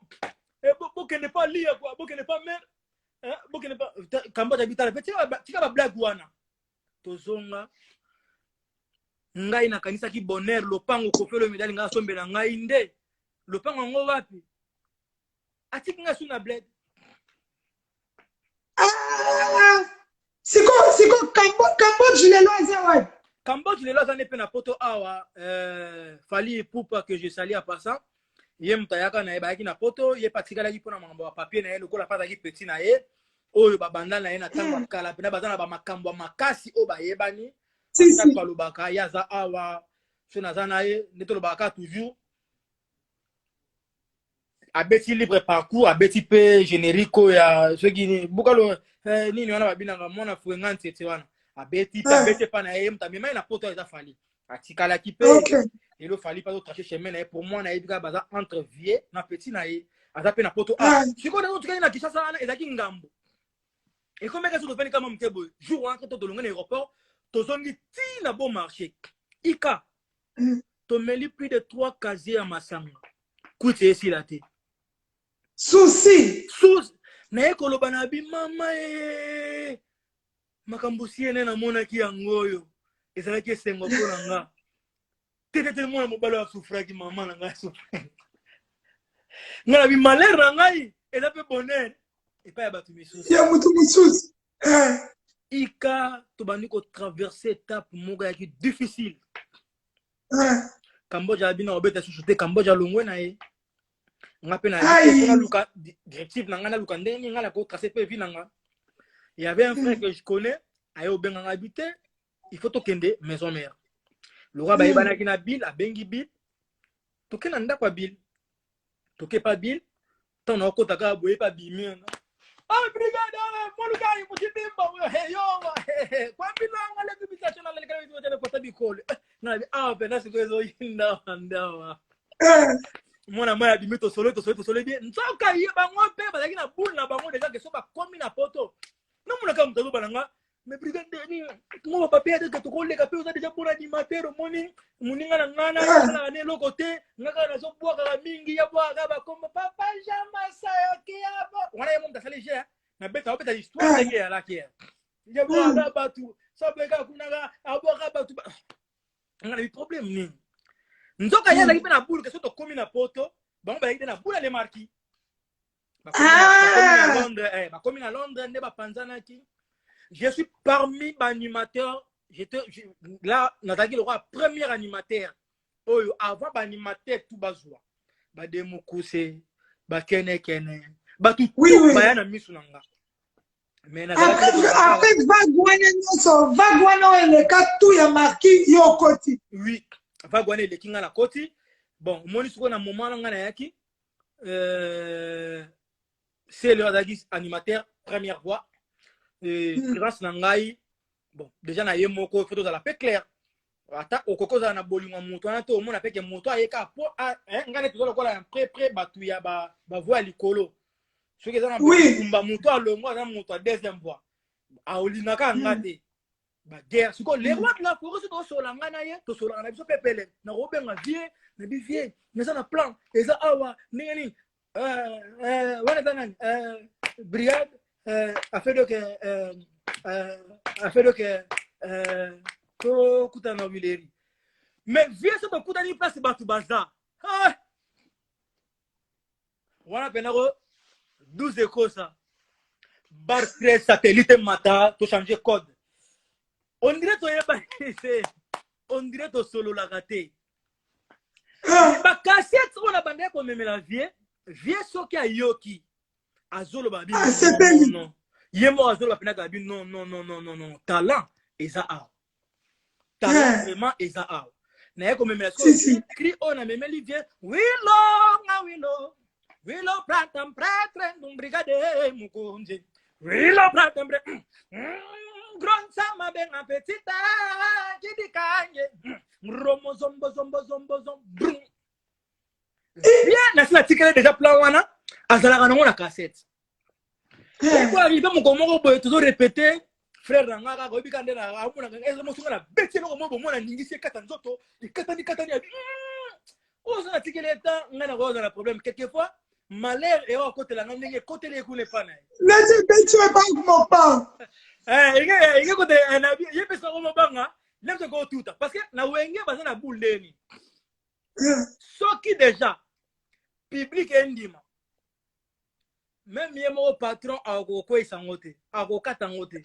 bon que n'est pas lire quoi bon que n'est pas mère hein bon que n'est pas Cambodge habita la petit tika ba blague wana to zonga ngai na kanisa ki bonheur lopango ko felo medali nga sombela ngai nde lopango ngo wapi atiki nga suna bled siko Cambodge lelo azawa Cambodge lelo azane pe na poto awa fali pupa que je salue à passant ye mutayaka na ye ba ki na poto ye patikala ki pona mambo ya papier na ye lokola pata ki petit na ye oyo babanda na ye na tanga kala pe na bazana ba makambo makasi o ba yebani ça palobaka yaza awa so nazana ye neto lobaka toujours abeti libre parcours abeti pe générique ya ce qui bukalo nini wana babinanga mona fuenga ntete wana abeti pa na ye mtamema na poto eza fali atikala ki pe et le fali pas tracher chemin na pour moi na ebika baza entre vieux na petit na ye aza pe na poto siko na tukani na Kinshasa wana ezaki ngambo et comme que so fani kama mtebo jour entre to dolonga na aéroport to zongi ti na bon marché ika to meli plus de 3 casiers à Masanga kuti esi la te souci na ekoloba na bi mama makambo siene na mona ki yangoyo ezalaki esengo mpona nga tete mwana mobala ya sufraki mama na ngai sufraki nga na bi malheur na ngai eza pe bonheur epai ya bato misusu ya mutu mosusu ika tobandi kotraverse étape moko yaki difficile Cambodge abina obeta susu te Cambodge alongwe na ye nga pe na luka directive na nga na luka ndenge nga la ko tracer pe vie na nga il y avait un frère que je connais ayo benga habité il faut to kende maison mère Le roi baïbana qui na Bill, a bengi Bill. Toke nanda kwa Bill. Toke pas Bill. Tant on a kota ka boye pas bimi. Ah brigade, mon gars, il faut bimba. Hey yo, kwa Bill ngale kubitation na lekana bitu tele kota bikole. Na ah pena siko zo yinda nda. Mwana maya bimi to solo bien. Ntoka ye bango pe bazaki na boule na bango déjà que so ba komi na poto. Non mona ka mutazo balanga. Mais brigade ni mo papier de to ko le ka pe oza déjà pour animateur moni muninga na ngana na ne lo côté ngaka na so bwa ka mingi ya bwa ka ba komba papa jama sa yo ki ya ba wana yemo mtasale je na beta opeta histoire de ya la ki ya bwa ka ba tu so be ka kunanga abwa ka ba tu ngana bi problème ni nzoka ya la ki na boule que so to komi na poto ba ba ide na boule le marquis ba komi na Londres ne ba panzana ki. Je suis parmi les animateurs. Là, Nathalie le roi, premier animateur. Oh, avant l'animateur, tout bazoua. Bademokuse, Bakene Kene. Tout bayana misunanga. Mais après, Vagwana et le tout ya marqué yo koti. Oui, Vagwana le kinga na koti. Bon, moni suko na moment nga na yaki. C'est le Radagis animateur, première voix. Grâce nangai bon déjà na yemoko photo za la pe clair ata okoko za na bolingo moto na to mona peke moto ayeka po ngane to lokola pré batu ya ba voix likolo soki za na kumba moto alongo na moto deuxième voix a olinaka ngate ba guerre siko les rois de la forêt to sola ngana ye to sola na biso pepele na robenga vie na bivie na na plan eza awa nini wana tanani brigade afin de que kuta na wileri mais viens ça kuta ni place batu baza wana penako 12 échos ça bar 13 satellite mata to changer code on dirait to yeba on dirait to solo la raté ba cassette on a bandé comme memela vieux soki ayoki azolo babi non yemo azolo bapena babi non talent eza a talent vraiment eza a na yeko memela so cri on a memeli vie wilo pratam prêtre dum brigade mukonje wilo pratam grand sama ben apetita kidikanye romo zombo bien na sina tikele déjà plan wana azalaka nango na cassette eko arrivé mokomoko boye toujours répété frère nanga kaka oyebika nde na amonaka eza mosunga na beti eloko mo bomona ningisi ekata nzoto ekatani abi oza na tikele eta ngai na koyoza na problème quelquefois malheur eyo akotelanga ndenge ekoteli ekuna epa na ye enge kote ye pesa ko mobanga lemse ko tuta parce que na wenge baza na boule ndeni soki déjà public endima même yemo patron akokwesa ngote akokata ngote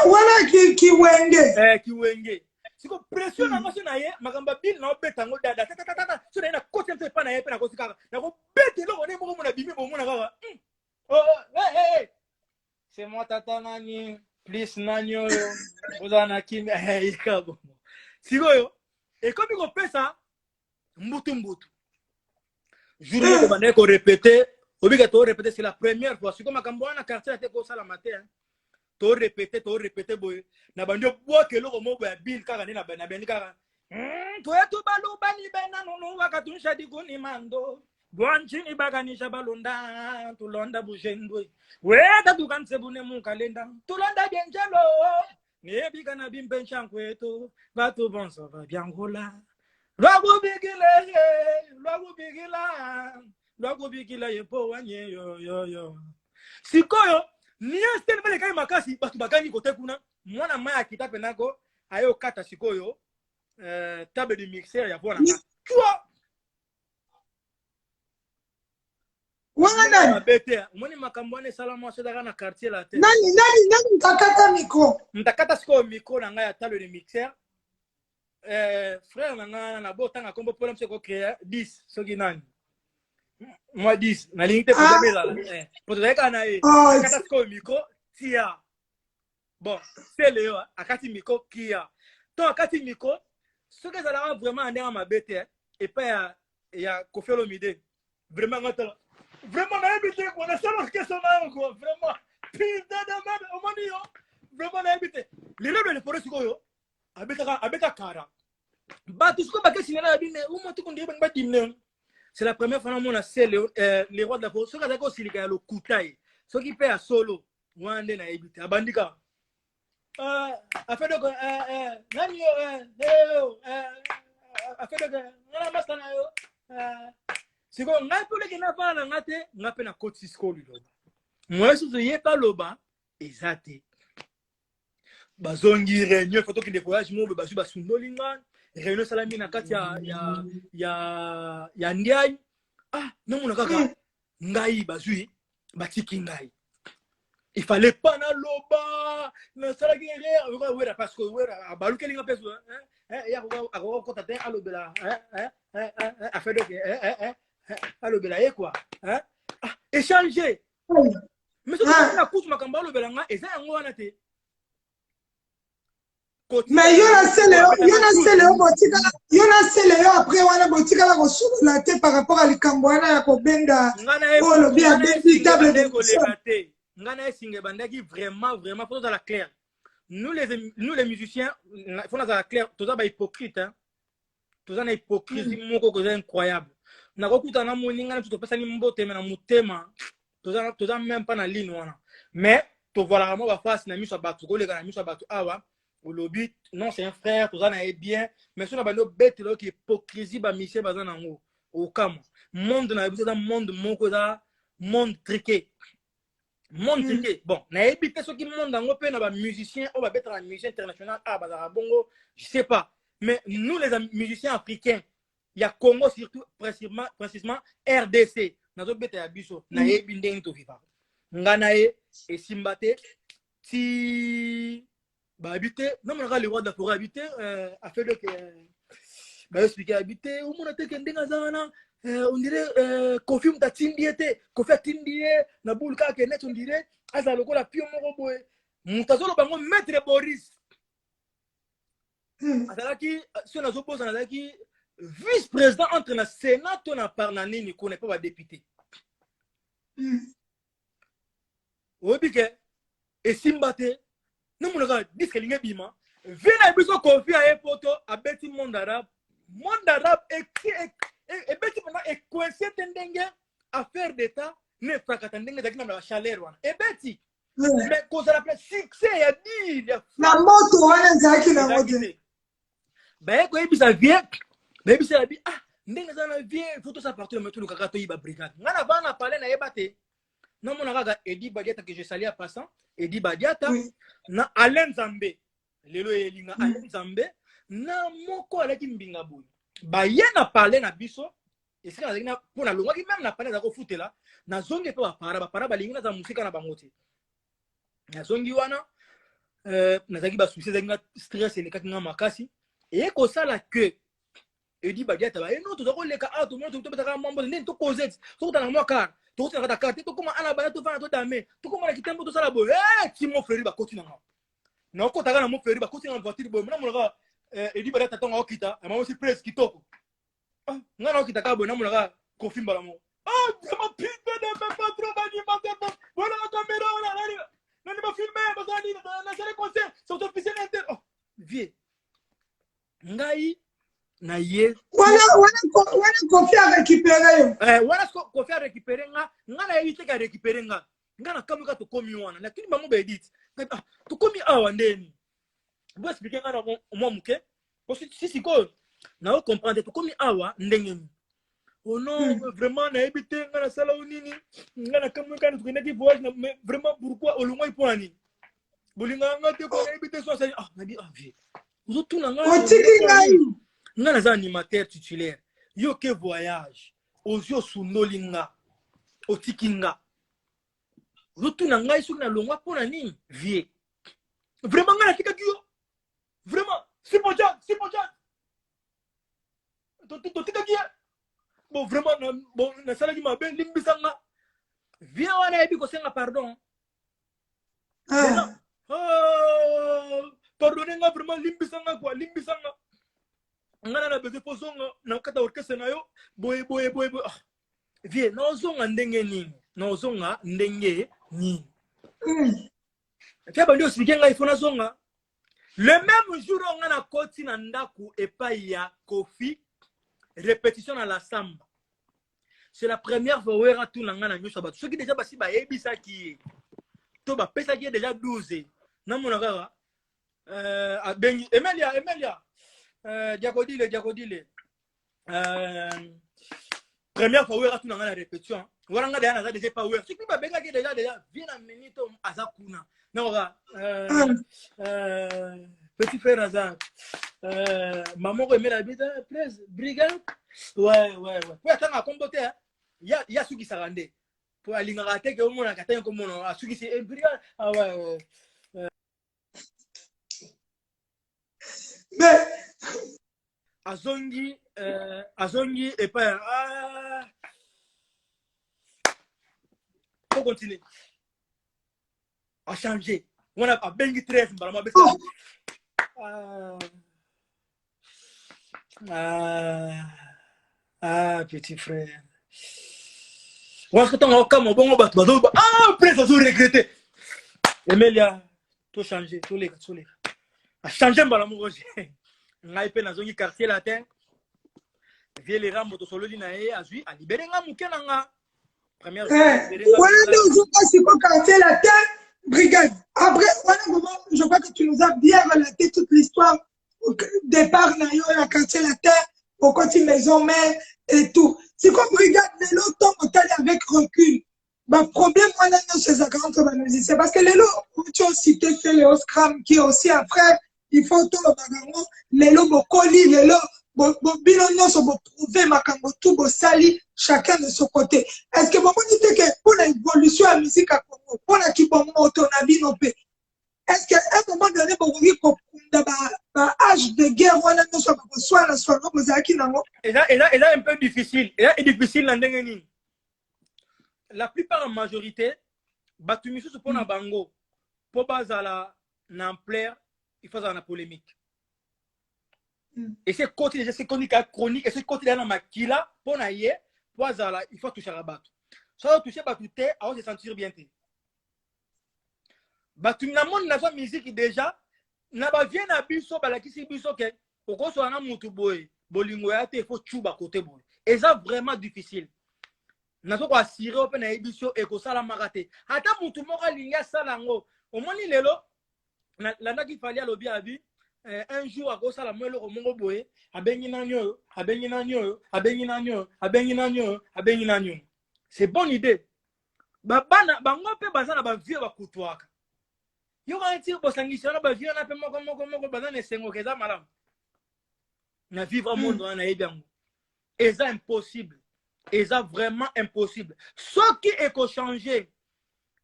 wala ki wenge siko pression na ngoso na ye makamba bill na obeta ngo dada tata so na kote mpe pa na ye pe na kosi kaka na ko bete lo ne mo na bimi bo mo na kaka hey c'est moi tata nani please nani oyo bozana kimi ikabo siko yo et comme ko pesa mbutu journée ko bande ko répéter obiga to répéter c'est la première fois siko makambo na quartier ate ko sala matin to répéter boy na bande boa ke loko mo ba bill kaka na bendi kaka to etu balu bani bena no wakatunsha dikuni mando Bwanchi ni baganisha balonda tulonda bujendwe weta tukanse bune mu kalenda tulonda bienjelo nebika na bimpe chankweto batu bonso va biangola lwagu bigila yepo wanye yo sikoyo ni estene bale kai makasi batu bagani kote kuna mwana maya kitape nako ayo kata sikoyo table de mixeur ya bona kwa wana bete moni makambone salamo sedaka na quartier la tête nani mtakata micro mtakata siko micro na ngai ya table de mixeur frère nanga na botanga kombo problème c'est ko créer 10 soki nani moi 10 na ligne te problème là peut-être kana kata siko micro tia bon c'est Léo akati micro kia to akati micro ce que ça a vraiment amené à ma bête, et pas il y a Kofi Olomide. Vraiment, vraiment, on a évité, on a seulement que ça quoi. Vraiment, putain de merde, au moins, vraiment, on a évité. Les rêves, les forêts, c'est quoi, avec un cara. C'est la première fois que on a fait les rois de la forêt. Ce que aussi le Koutaï, ce qui fait à solo, on a évité. À Bandika. A fait donc, c'est quoi, on a tous les qui n'ont pas la ngate, on a peine à côte Cisco lui. Moi, si je n'ai pas loba, exacté. Bazongi réunion, photo qui décourage, moi, basu basunolinga, réunion salami na kati ya ndiaye. Ah, non, mon kaka, ngai bazui, batiki ngai. Il fallait pas na loba, na salagi rien, parce que à balu kelinga peso, ya ko ko tata alobela, a fait donc alobela quoi, échanger. Mais ce que la couche makamba alobela nga eza yango wana te. Mais Yonaseleo après wana botika la kosula te par rapport à likambwana ya kobenga ngana esinge bandaki vraiment faut dans la claire. Nous les musiciens faut dans la claire, tout ça ba hypocrite hein. Tout ça na hypocrisie moko ko incroyable. Na kokuta na moninga tout pesa ni mbote na mutema. Tout ça même pas na ligne wana. Mais to voilà vraiment ba face na miso batu ko le na miso batu awa. Au lobby, non, c'est un frère, tout ça n'est bien, mais si on a une bête qui est hypocrisie, bah, Michel Bazan en haut, au cam. Monde n'a pas monde, mon cosa, monde triqué. Monde triqué. Bon, n'a évité ce qui monde en haut, on a musicien, on va mettre un musicien international, ah, bah, bongo, je sais pas. Mais nous, les musiciens africains, il y a Congo surtout, précisément RDC, n'a pas bête à biso, n'a évité une tofifa. Nganae, et Simbate, si. Bah habiter non mon gars le roi de la forêt habiter a fait donc bah expliquer habiter au monde te kendenga zana on dirait Kofi mtatindie Kofi atindie na bulka ke net on dirait aza lokola pio moko boye mutazolo bango maître Boris azalaki si on a opposé azalaki vice-président entre na sénat to na parnani ni connaît pas ba député obike et Simbate non mon gars disque linge bima vena biso Kofi a poto a beti monde arabe et beti pendant et coincé tendenge affaire d'état ne frakata ndenge dakina na chaleur wana et beti mais cause la place succès ya dire la moto wana zaki na moto ba ko ebisa vie ba ebisa bi ah ndenge zana vie photo ça partout mettre le kakato iba brigade ngana bana parler na yebate non mon gars Edi Badiata que je salue à passant Edi Badiata na Alain Zambé lelo elinga Alain Zambé na moko alaki mbinga boy ba yena parler na biso et c'est na pour na longa qui même na parler za ko futela na zonge pe ba para ba linga za musika na bangote na zongi wana na zaki ba souci za stress ele katinga makasi et ko sala que Edi Badiata ba eno to ko leka a to mo to betaka mambo ne to causer to ta na mo car tout est d'accord tout comment ana bana tout va tout dame tout comment qui tempo tout ça là bo ti mon frère ba continue na ko taka na mon frère ba continue en voiture bo na mo ga Edi Badiata tonga okita ma aussi presse kitoko ngana okita ka bo na mo ga Kofi mbala mo vraiment putain de pas trop bani ma voilà la caméra on a filmer bazani na sala concert surtout piscine inter vieux ngai na ye wana Kofi a récupéré wana Kofi a récupéré nga na éviter ka récupérer nga na kamuka to komi wana lakini ba mo be edit to komi awa ndeni bo expliquer nga na mo muke parce que si ko na comprendre to komi awa ndenge oh non vraiment na éviter nga na sala nini nga na kamuka to kinaki voyage mais vraiment pourquoi olungwa iponi bolinga nga te ko na éviter so ça na bi vie vous tout na nga otiki ngai nga naza animateur titulaire yo ke voyage ozio sunolinga otikinga rotuna ngai soki na longwa pona nini vie vraiment nga natikaki yo vraiment sipoja totikaki ye bon vraiment bon nasalaki mabe limbisanga vie wana yebi kosenga pardon pardonne nga vraiment limbisanga quoi limbisanga ngana na besoin pour zonga na kata orchestre na yo boy vie na zonga ndenge nini na zonga ndenge nini Fia bandi expliquer nga il faut na zonga le même jour on a koti na ndaku epai ya Kofi répétition à la samba c'est la première fois où era tout na nga na nyosa ba ceux qui déjà basi ba yebisa ki to ba pesa ki déjà 12 na mona kaka abengi Emelia Diagodile première fois où era tout na nga na répétition waranga déjà pas où ceux qui ba benga ki déjà vient en minute azakuna non petit frère Azar maman remet la bide plaise brigade ouais pour attendre à comboter il y a ceux qui s'arrendent pour aller rater que au monde a caté comme on a ceux qui c'est brigade ah ouais mais azongi et pas faut continuer à changer on a bengi 13 vraiment petit frère. Parce que ton cas, mon bon, après ça, vous regrettez. Emelia, tout changer, tout les. A changé, mon roger. On a été dans un quartier latin. Vieux les rames, moto solo dinae, azui, a libéré un moukenanga. Première voilà, donc, c'est quoi quartier latin, brigade. Après, voilà, je crois que tu nous as bien relaté toute l'histoire. Départ na yo la quartier latin au côté maison mère et tout c'est comme brigade de l'automne avec recul bah problème moi là non c'est ça quand on va nous dire c'est parce que les lots tu as cité c'est Léo Scram qui est aussi un frère il faut tout le bagarre les lots bokoli les lots bilo non so prouver makambo tout bo sali chacun de son côté est-ce que bon dit que pour l'évolution à musique à Congo pour la qui bon autonomie non peut est-ce qu'à un moment donné, vous voyez qu'on a âge de guerre, on a soit et là, un peu difficile. Et là, est difficile. La plupart en majorité, Batumisu se pose à Bango. Pour bazala n'ampleur, il faut la polémique. Et c'est côté chronique, et c'est côté de la maquila, pour naïe, pour bazala, il faut toucher à la batte. Soit toucher Batouté, avant de se sentir bien. Batu na monde na musique déjà na ba vient na biso ba la kisi biso ke oko so na mutu boy bolingo ya te faut chuba côté boy et ça vraiment difficile na so ko assurer open na biso e ko sala makate ata mutu moko linga sala ngo omoni lelo la ndaki fali alobi abi un jour a ko sala mwelo ko mongo boy abengi na nyo c'est bonne idée babana bango pe bazana ba vieux ba kutwaka yo va dire bosangisha na ba vieux na pe moko bazana sengo keza malam na vivre monde na ebiango et ça impossible et ça vraiment impossible ce qui est ko changer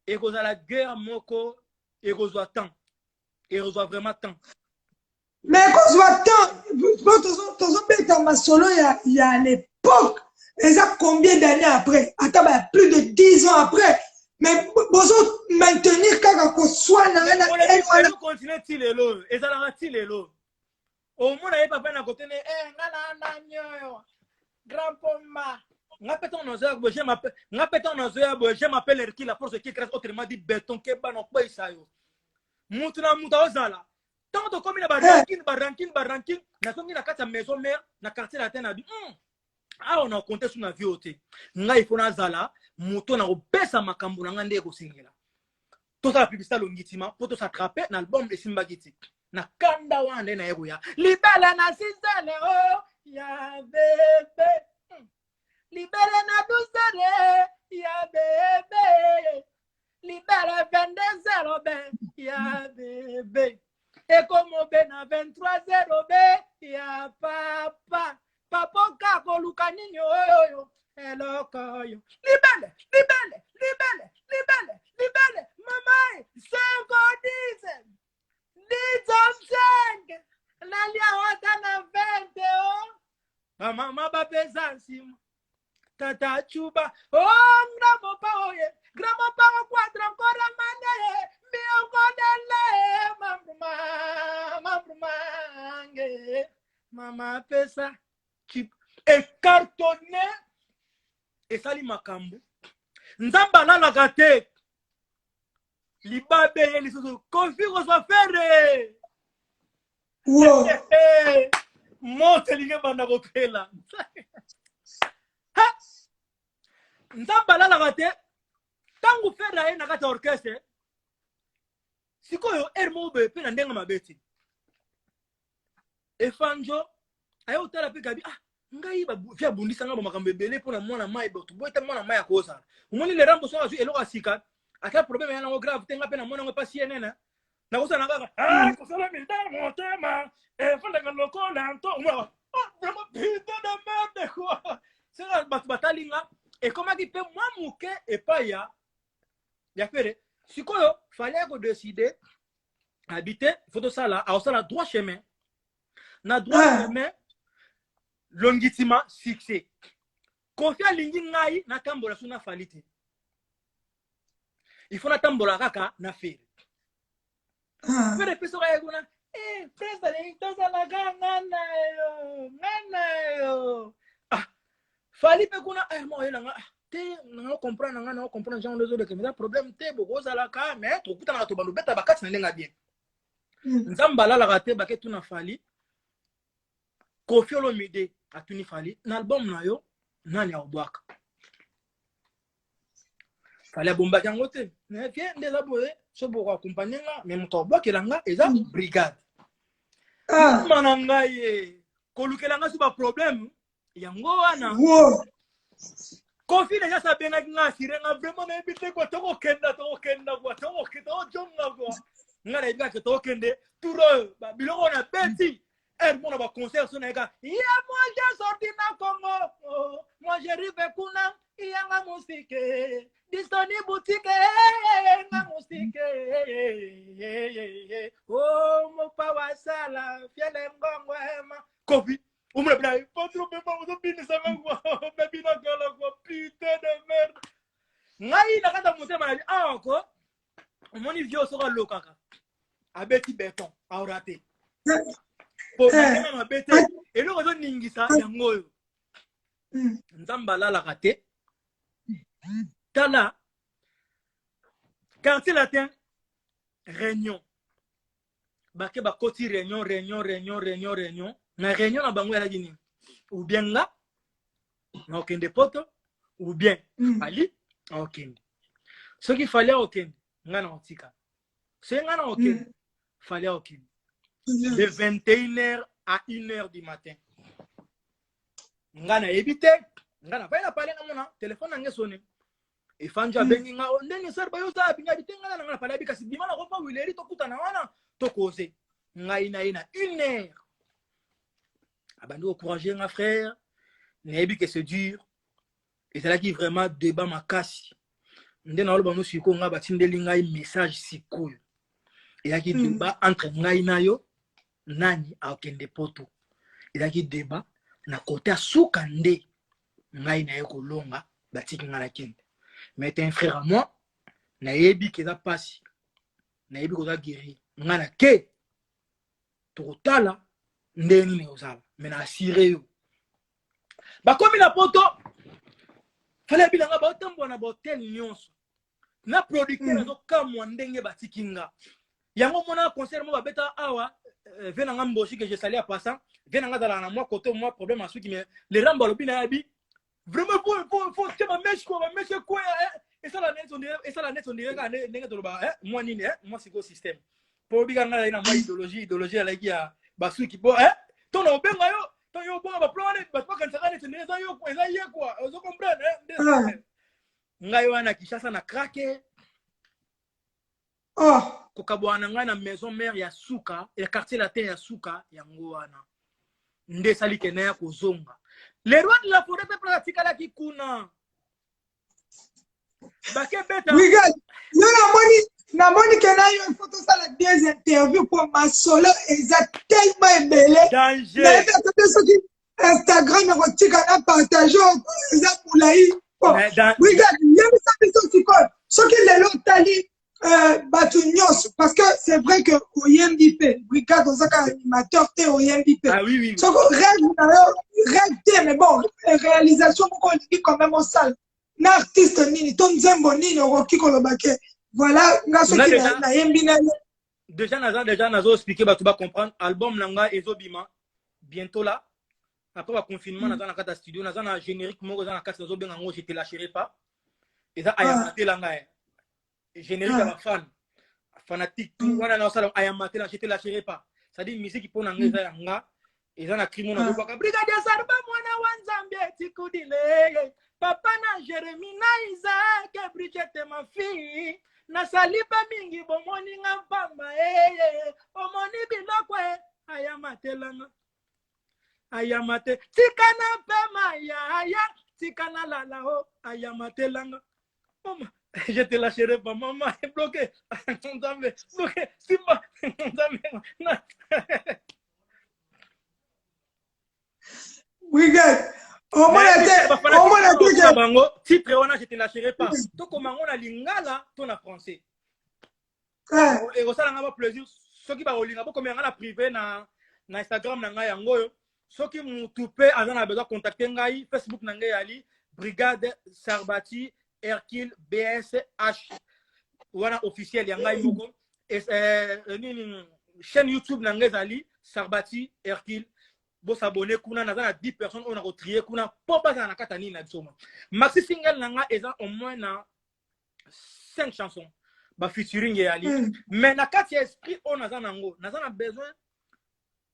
et ko la guerre moko et ko zo temps et ko zo vraiment temps mais ko zo temps tozo beta masolo il y a l'époque et ça combien d'années après attends bah, plus de 10 ans après mais bozo maintenir kaka ko soit na na continuer tilelo et ça la tilelo au monde ay papa na côté ngana na nyo grand pomma ngapeton nozo bo je m'appelle Erki la force qui crée autrement dit béton ke ba no kwa isayo mutu na mutu ozala tant to comme na barankin na songi na kata maison mère na quartier latin na bi ah on a compté sur la vie oté nga il faut na zala mutu na obesa makambu na ngande ko singela tout ça publicité longitima pour tout s'attraper dans l'album de Simbagiti na kanda wande na yegoya libela na sizele oh ya bébé libela na douceur ya bébé libela 22 ben ya bébé et comme ben na 23 be ya papa kako lukaninyo yo eloko yo libele maman 5 10 nalia hata na 20 oh mama bapeza nsima tata chuba oh gramo pa 4 ancora mane mio godele mamrumange maman appelle ça. Et cartonné. Et ça, li makambu. Nzamba la gâté. Libabe, les autres. Confie qu'on soit faire. Wow. Monte l'ingé banda là. Nzamba la gâté. Tant que faire la haine à gâté orchestre. Si quoi yo hermobe pe na ndenga mabeti. E fanjo ayo tala pe gabi ngai ba via bundisa ngabo makambe belé pour na mwana mai botu boita mwana mai akosa. Umoni le rambo so azu elo asika. Aka problème yana ngo grave tenga pe na mwana ngo pasi yenena. Na kosa na kaka ko sala militaire motema e fanda ngalo na nto umwa. Vraiment putain de merde quoi. C'est la batalinga et comment qui peut moi muke et pas ya faire. Si quoi fallait qu'on décide habiter photo ça là à ça droit chemin na droit chemin longitima succès confia lingi ngai na tambola suna falite il faut na tambola kaka na faire faire peso ga yeguna president toza la gana yo fali pe kuna mo yela non comprendre non comprendre gens les autres que mais problème té boko za la ka mais to kuta na to bandu beta bakati na lenga bien nzamba la raté baké tout na fali Koffi Olomide atuni fali na album na yo nani obwaka fali bomba jango te mais bien des abonnés so boko accompagner nga mais moto obwaka langa eza brigade mananga ye kolukela nga suba problème yango wana Koffi déjà ça bien nga sirenga vraiment na ebite ko to kenda kwa to jonga kwa ngala ibika ke to kende turo ba biloko na beti mona ba concert so na eka ya moi j'ai sorti na Congo moi j'arrive kuna yanga musique Distoni boutique na musique oh mo pa wasala fiele ngongo ema Koffi Oumre blague, pas trop bien, pas trop bien, ça va quoi, baby na gala quoi, putain de merde. Ngai na kata monter maladi, encore, mon vieux sera lokaka. Abeti béton, a raté. Pour même abeti, et le raison ningisa yango yo. Nzamba la raté. Tala, quartier latin, réunion. Baké ba koti réunion. Na réunion na bango ya gini ou bien là na okende poto ou bien ali na okende ce qu'il fallait okende ngana otika ce ngana okende fallait okende de 21h à 1h du matin ngana ebite ngana pa parler na mona téléphone ngé sonné et fanja bengi nga ndeni sar bayo sa pinga bitenga ngana pala bikasi bimana ko pa wileri to kutana wana to koze ngai na 1h Abandon encourager un frère, n'aimez que c'est dur. Et c'est là qui vraiment débat ma casse. Ndé na oloba no siko nga batinde linga message siko. Et là qui débat entre ngai na yo nani akende poto. Et là qui débat na côté suka ndé ngai na yo kolonga batiki nga la kende. Mais t'es un frère à moi, na yebi que ça passe. Na yebi ko za guéri. Nga na ke totala ndeni ne ozala. Mais na assuré yo ba comme la poto fallait bilanga ba tambo na botel nyonso na producteur zo kamwa ndenge batikinga yango mona concert mo ba beta awa venanga mboshi que je salue à passant venanga dans la moi côté moi problème à ceux qui mais les rambo lobina yabi vraiment faut que ma mèche quoi et ça la net on dirait ndenge to ba moi nini moi c'est go système pour biganga na moi idéologie à la qui a ba ceux qui bon ton obenga yo ton yo bonga ba plane ba pas quand ça ne tenez yo quoi ça y est quoi vous comprenez ngai wana kishasa na craquer ko kabwana ngai na maison mère ya suka ya quartier latin ya suka yango wana nde sali kena ko zonga les rois de la forêt peuple pratique la kikuna ba ke beta oui gars yo na moni que na yo photo ça la des interviews pour ma solo exactement embelé danger Instagram na kotika na partager ça pour la oui gars il y a ça biso siko soki lelo tali parce que c'est vrai que au YMBP, brigade aux animateur, t'es au YMBP. Ah oui, oui. Donc, rêve, mais bon, réalisation, on dit quand même en salle. L'artiste, nini, ton zembo, nini, roki kolobake. Voilà, nga ce qui na yembina. Déjà, nazo expliqué, bah, tu vas comprendre. Album Nanga, Ezobima, bientôt là. Après le confinement, dans la carte studio, dans un générique, moi, dans la carte studio, je te lâcherai pas. Et ça, ayamaté là, générique à la fan, fanatique, tout, on a dans ça, ayamaté là, je te lâcherai pas. Ça dit musique qui pour n'anglais, et ça, on a crié mon amour. Brigadier Sarba, moi, na wanzambie, tikudile. Papa na Jérémie, na Isaac, Brigitte, ma fille. Na saliba mingi, bomoni nga pamba, omoni bilokwe, ayamaté là. Ayamate tikana pema ya tikana lalao ayamate langa maman je te lâcherai pas maman est bloqué bloqué Simba Brigade au moins bango titre on a je te lâcherai pas to comme on a lingala ton a français et ça n'a pas plaisir ceux qui va au linga comme on a privé na Instagram na nga yango ceux qui m'ont toupé, ils ont besoin de contacter Ngai, Facebook Nanga Ali, Brigade Sarbati, Hercule, BSH, voilà officiel Yangai Moko, et chaîne YouTube Nanga Ali, Sarbati, Hercule, bon s'abonner, kuna na 10 personnes, on a retrié, kuna pas na katani na bisoma. Maxi single Nanga, ils ont au moins 5 chansons, bah featuring Ali, mais na kati esprit on a nango, na besoin.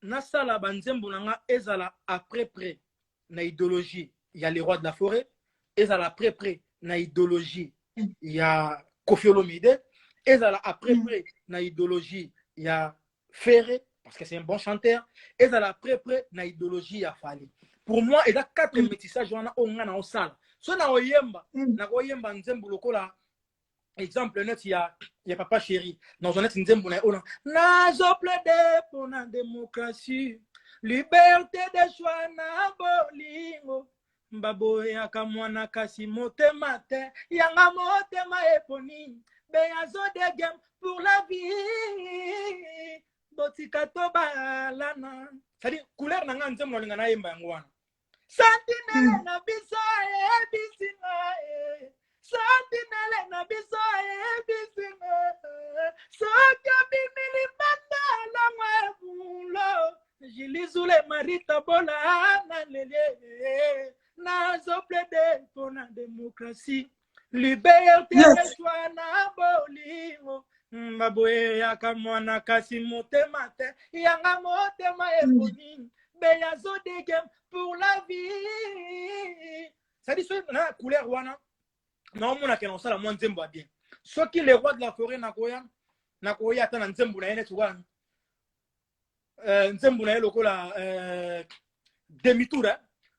Nasala banzembo nanga ezala après près na idéologie il y a les rois de la forêt ezala après près na idéologie il y a Kofi Olomide ezala après près na idéologie il y a Ferré parce que c'est un bon chanteur ezala après près na idéologie il y a Fali pour moi il y a 4 métissages wana onga na osala so na oyemba na oyemba nzembo lokola exemple net il y a papa chéri dans un net nzembo na ona nazo plaider pour la démocratie liberté de choix na bolingo mbaboya kamwana kasi motema te yanga motema eponi beyazo de game pour la vie botika to balana c'est-à-dire couleur na nga nzembo na na yemba yango wana sentinelle na biso bisinga Sentinelle na biso bisinga soka bimili banda la mwebulo jilizule marita bola na lele nazo plaider pour la démocratie liberté de choix na bolingo maboye akamwana kasi motema te yanga motema eboni beyazo de game pour la vie ça dit soit na couleur wana non mon a non ça la moins nzembo bien ceux qui les rois de la forêt na koya ata na nzembo na ene tuwa nzembo na lokola demi-tour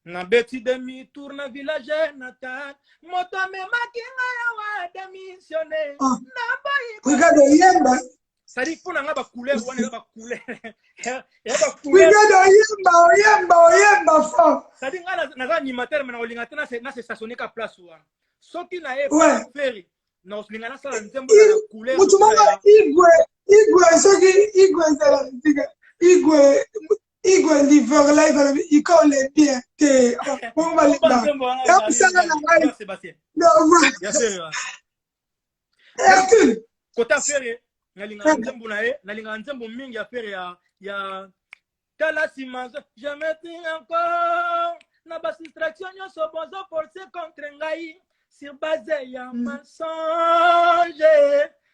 na beti demi-tour na village natal moto mema kinga ya wa démissionner na bayi regarde yemba ça dit pour nga ba couleur wana ba couleur ya ba couleur regarde yemba fort ça dit nga na animateur mais na olinga tena na se stationner ka place wana soki na pas feri na olinga na sala nzembo na couleur mutumanga igwe soki igwe zala igwe liver live ikole bien te on va le faire ça na ngai Sébastien non bien sûr Hercule kota feri nalinga nzembo na nalinga nzembo mingi ya feri ya tala simanzo jamais encore na bas distraction nyonso bozo forcer contre ngai sur base ya mensonge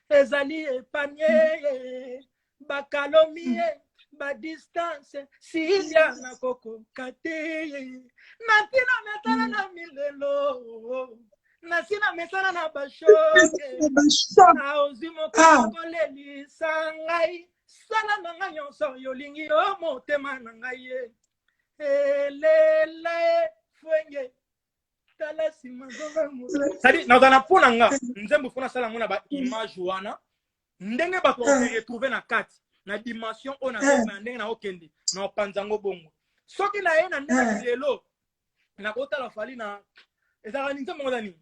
ezali epanye bakalomie ba distance silia na koko kate na tina metana na milelo na sina metana na bashoke na ozimo koleli sangai sala na ngai nyonso yolingi o motema na ngai elele fwenge sadi na zana pona nga nzembo fona sala ngona ba image wana ndenge ba ko retrouver na kati na dimension ona na ndenge na okende na panzango bongo soki na ye na ndenge lelo na kota la fali na ezala nzembo ngona ni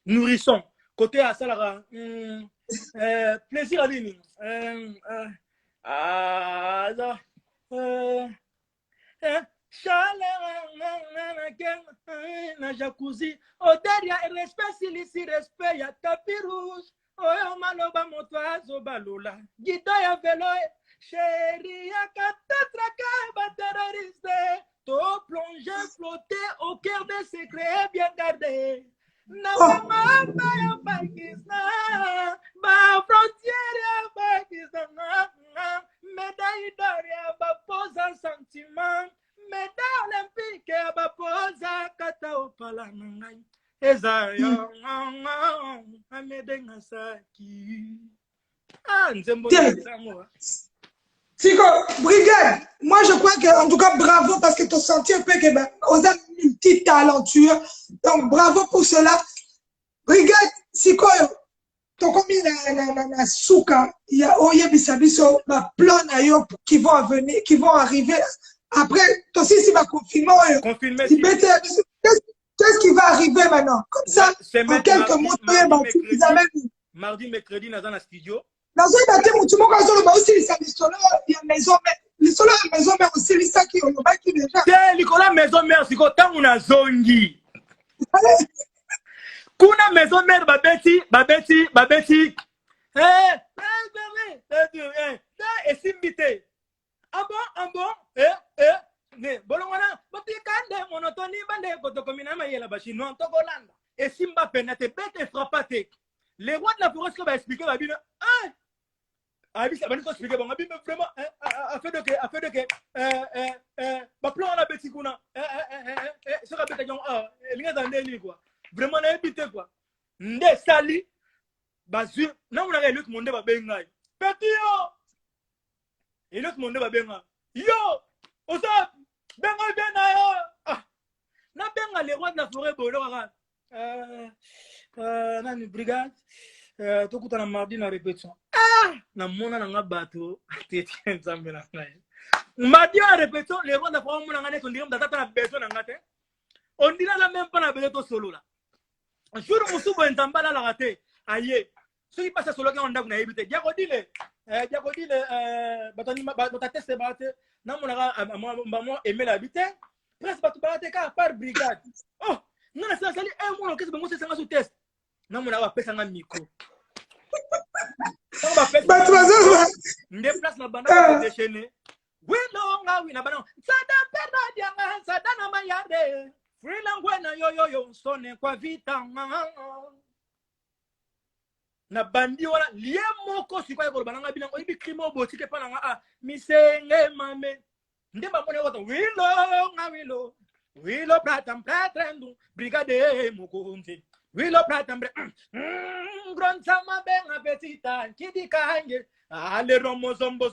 nourrisson côté à Salara, plaisir à l'île. Na jacuzzi, oderia respect silisi respect ya tapis rouge. Oyo maloba moto azobalula. Guido ya velo, chérie ya katatraka ba terroriste. To plonger, flotter au cœur des secrets bien gardés. Na mama ya Pakistan, ba frontière ya Pakistan. Médaille d'or ya ba pose un sentiment. Médaille olympique ya ba pose kata opala nangai. Eza yo amede ngasaki. Ah, nzembo nzango. Fico, brigade, moi je crois que, en tout cas, bravo parce que tu as senti un peu que on a une petite talentueux. Donc, bravo pour cela. Brigade, Fico, tu comme na souka, il y a Oye Bisabiso, ma plan qui vont venir, qui vont arriver. Après, toi aussi, si va confirmer, qu'est-ce qui va arriver maintenant? Comme ça, en quelques mois, mardi, mercredi, dans un studio. Dans un bâtiment, tout le monde a aussi les maison mère. Les solo maison mère aussi, les sacs qui ont le déjà. C'est Nicolas maison mère, c'est quand on a zongi. Kuna maison mère, babeti. Et simbité. Ah bon? Bolongwana, botikande, monotoni, bande, kotokomina, mayela, bachinois, togolanda. Et simba penate, bête frappate. Les rois de la forêt, ce qu'on va expliquer, va dire, ah, ça va nous expliquer, bon, vraiment, afin de que, ma plan à la bêtise qu'on a, ce qu'on a fait, quoi. Vraiment, on a évité, quoi. Ndé sali, basu, non, on a l'autre monde, va bien, petit yo, et l'autre monde va bien, yo, osa, ben, ah, na bien, les rois de la forêt, bon, nani brigade tokuta na mardi na répétition na mona na bato tetien nzambe na ngai mardi à répétition les rois d'affaires mona ngane to ndiram data na besoin na ngate on dit là même pas na besoin to solo là jour musubo entambala la raté aye ce qui passe solo on ndako na yebite diakodile batani bata tester bate na mona moi aimer l'habiter presque batu bate ka par brigade oh non, ça sali un mois qu'est-ce que moi c'est ça sous test. Non mon va pesa nga micro. On va faire. Bah tu vas déplace la bande pour déchaîner. Oui non, oui na bana. Ça da perda dianga, ça da na mayade. Free langwena yo sonne kwa vita. Na bandi wala lié moko sikwa ko bananga bilango ibi crimo botike pa nga ah misenge mame. Ndemba mone wata wilo. Wilo pratam pratrendum brigade mukunzi. Wilo pratam grand sama benga petita kidi kange ale romo zombo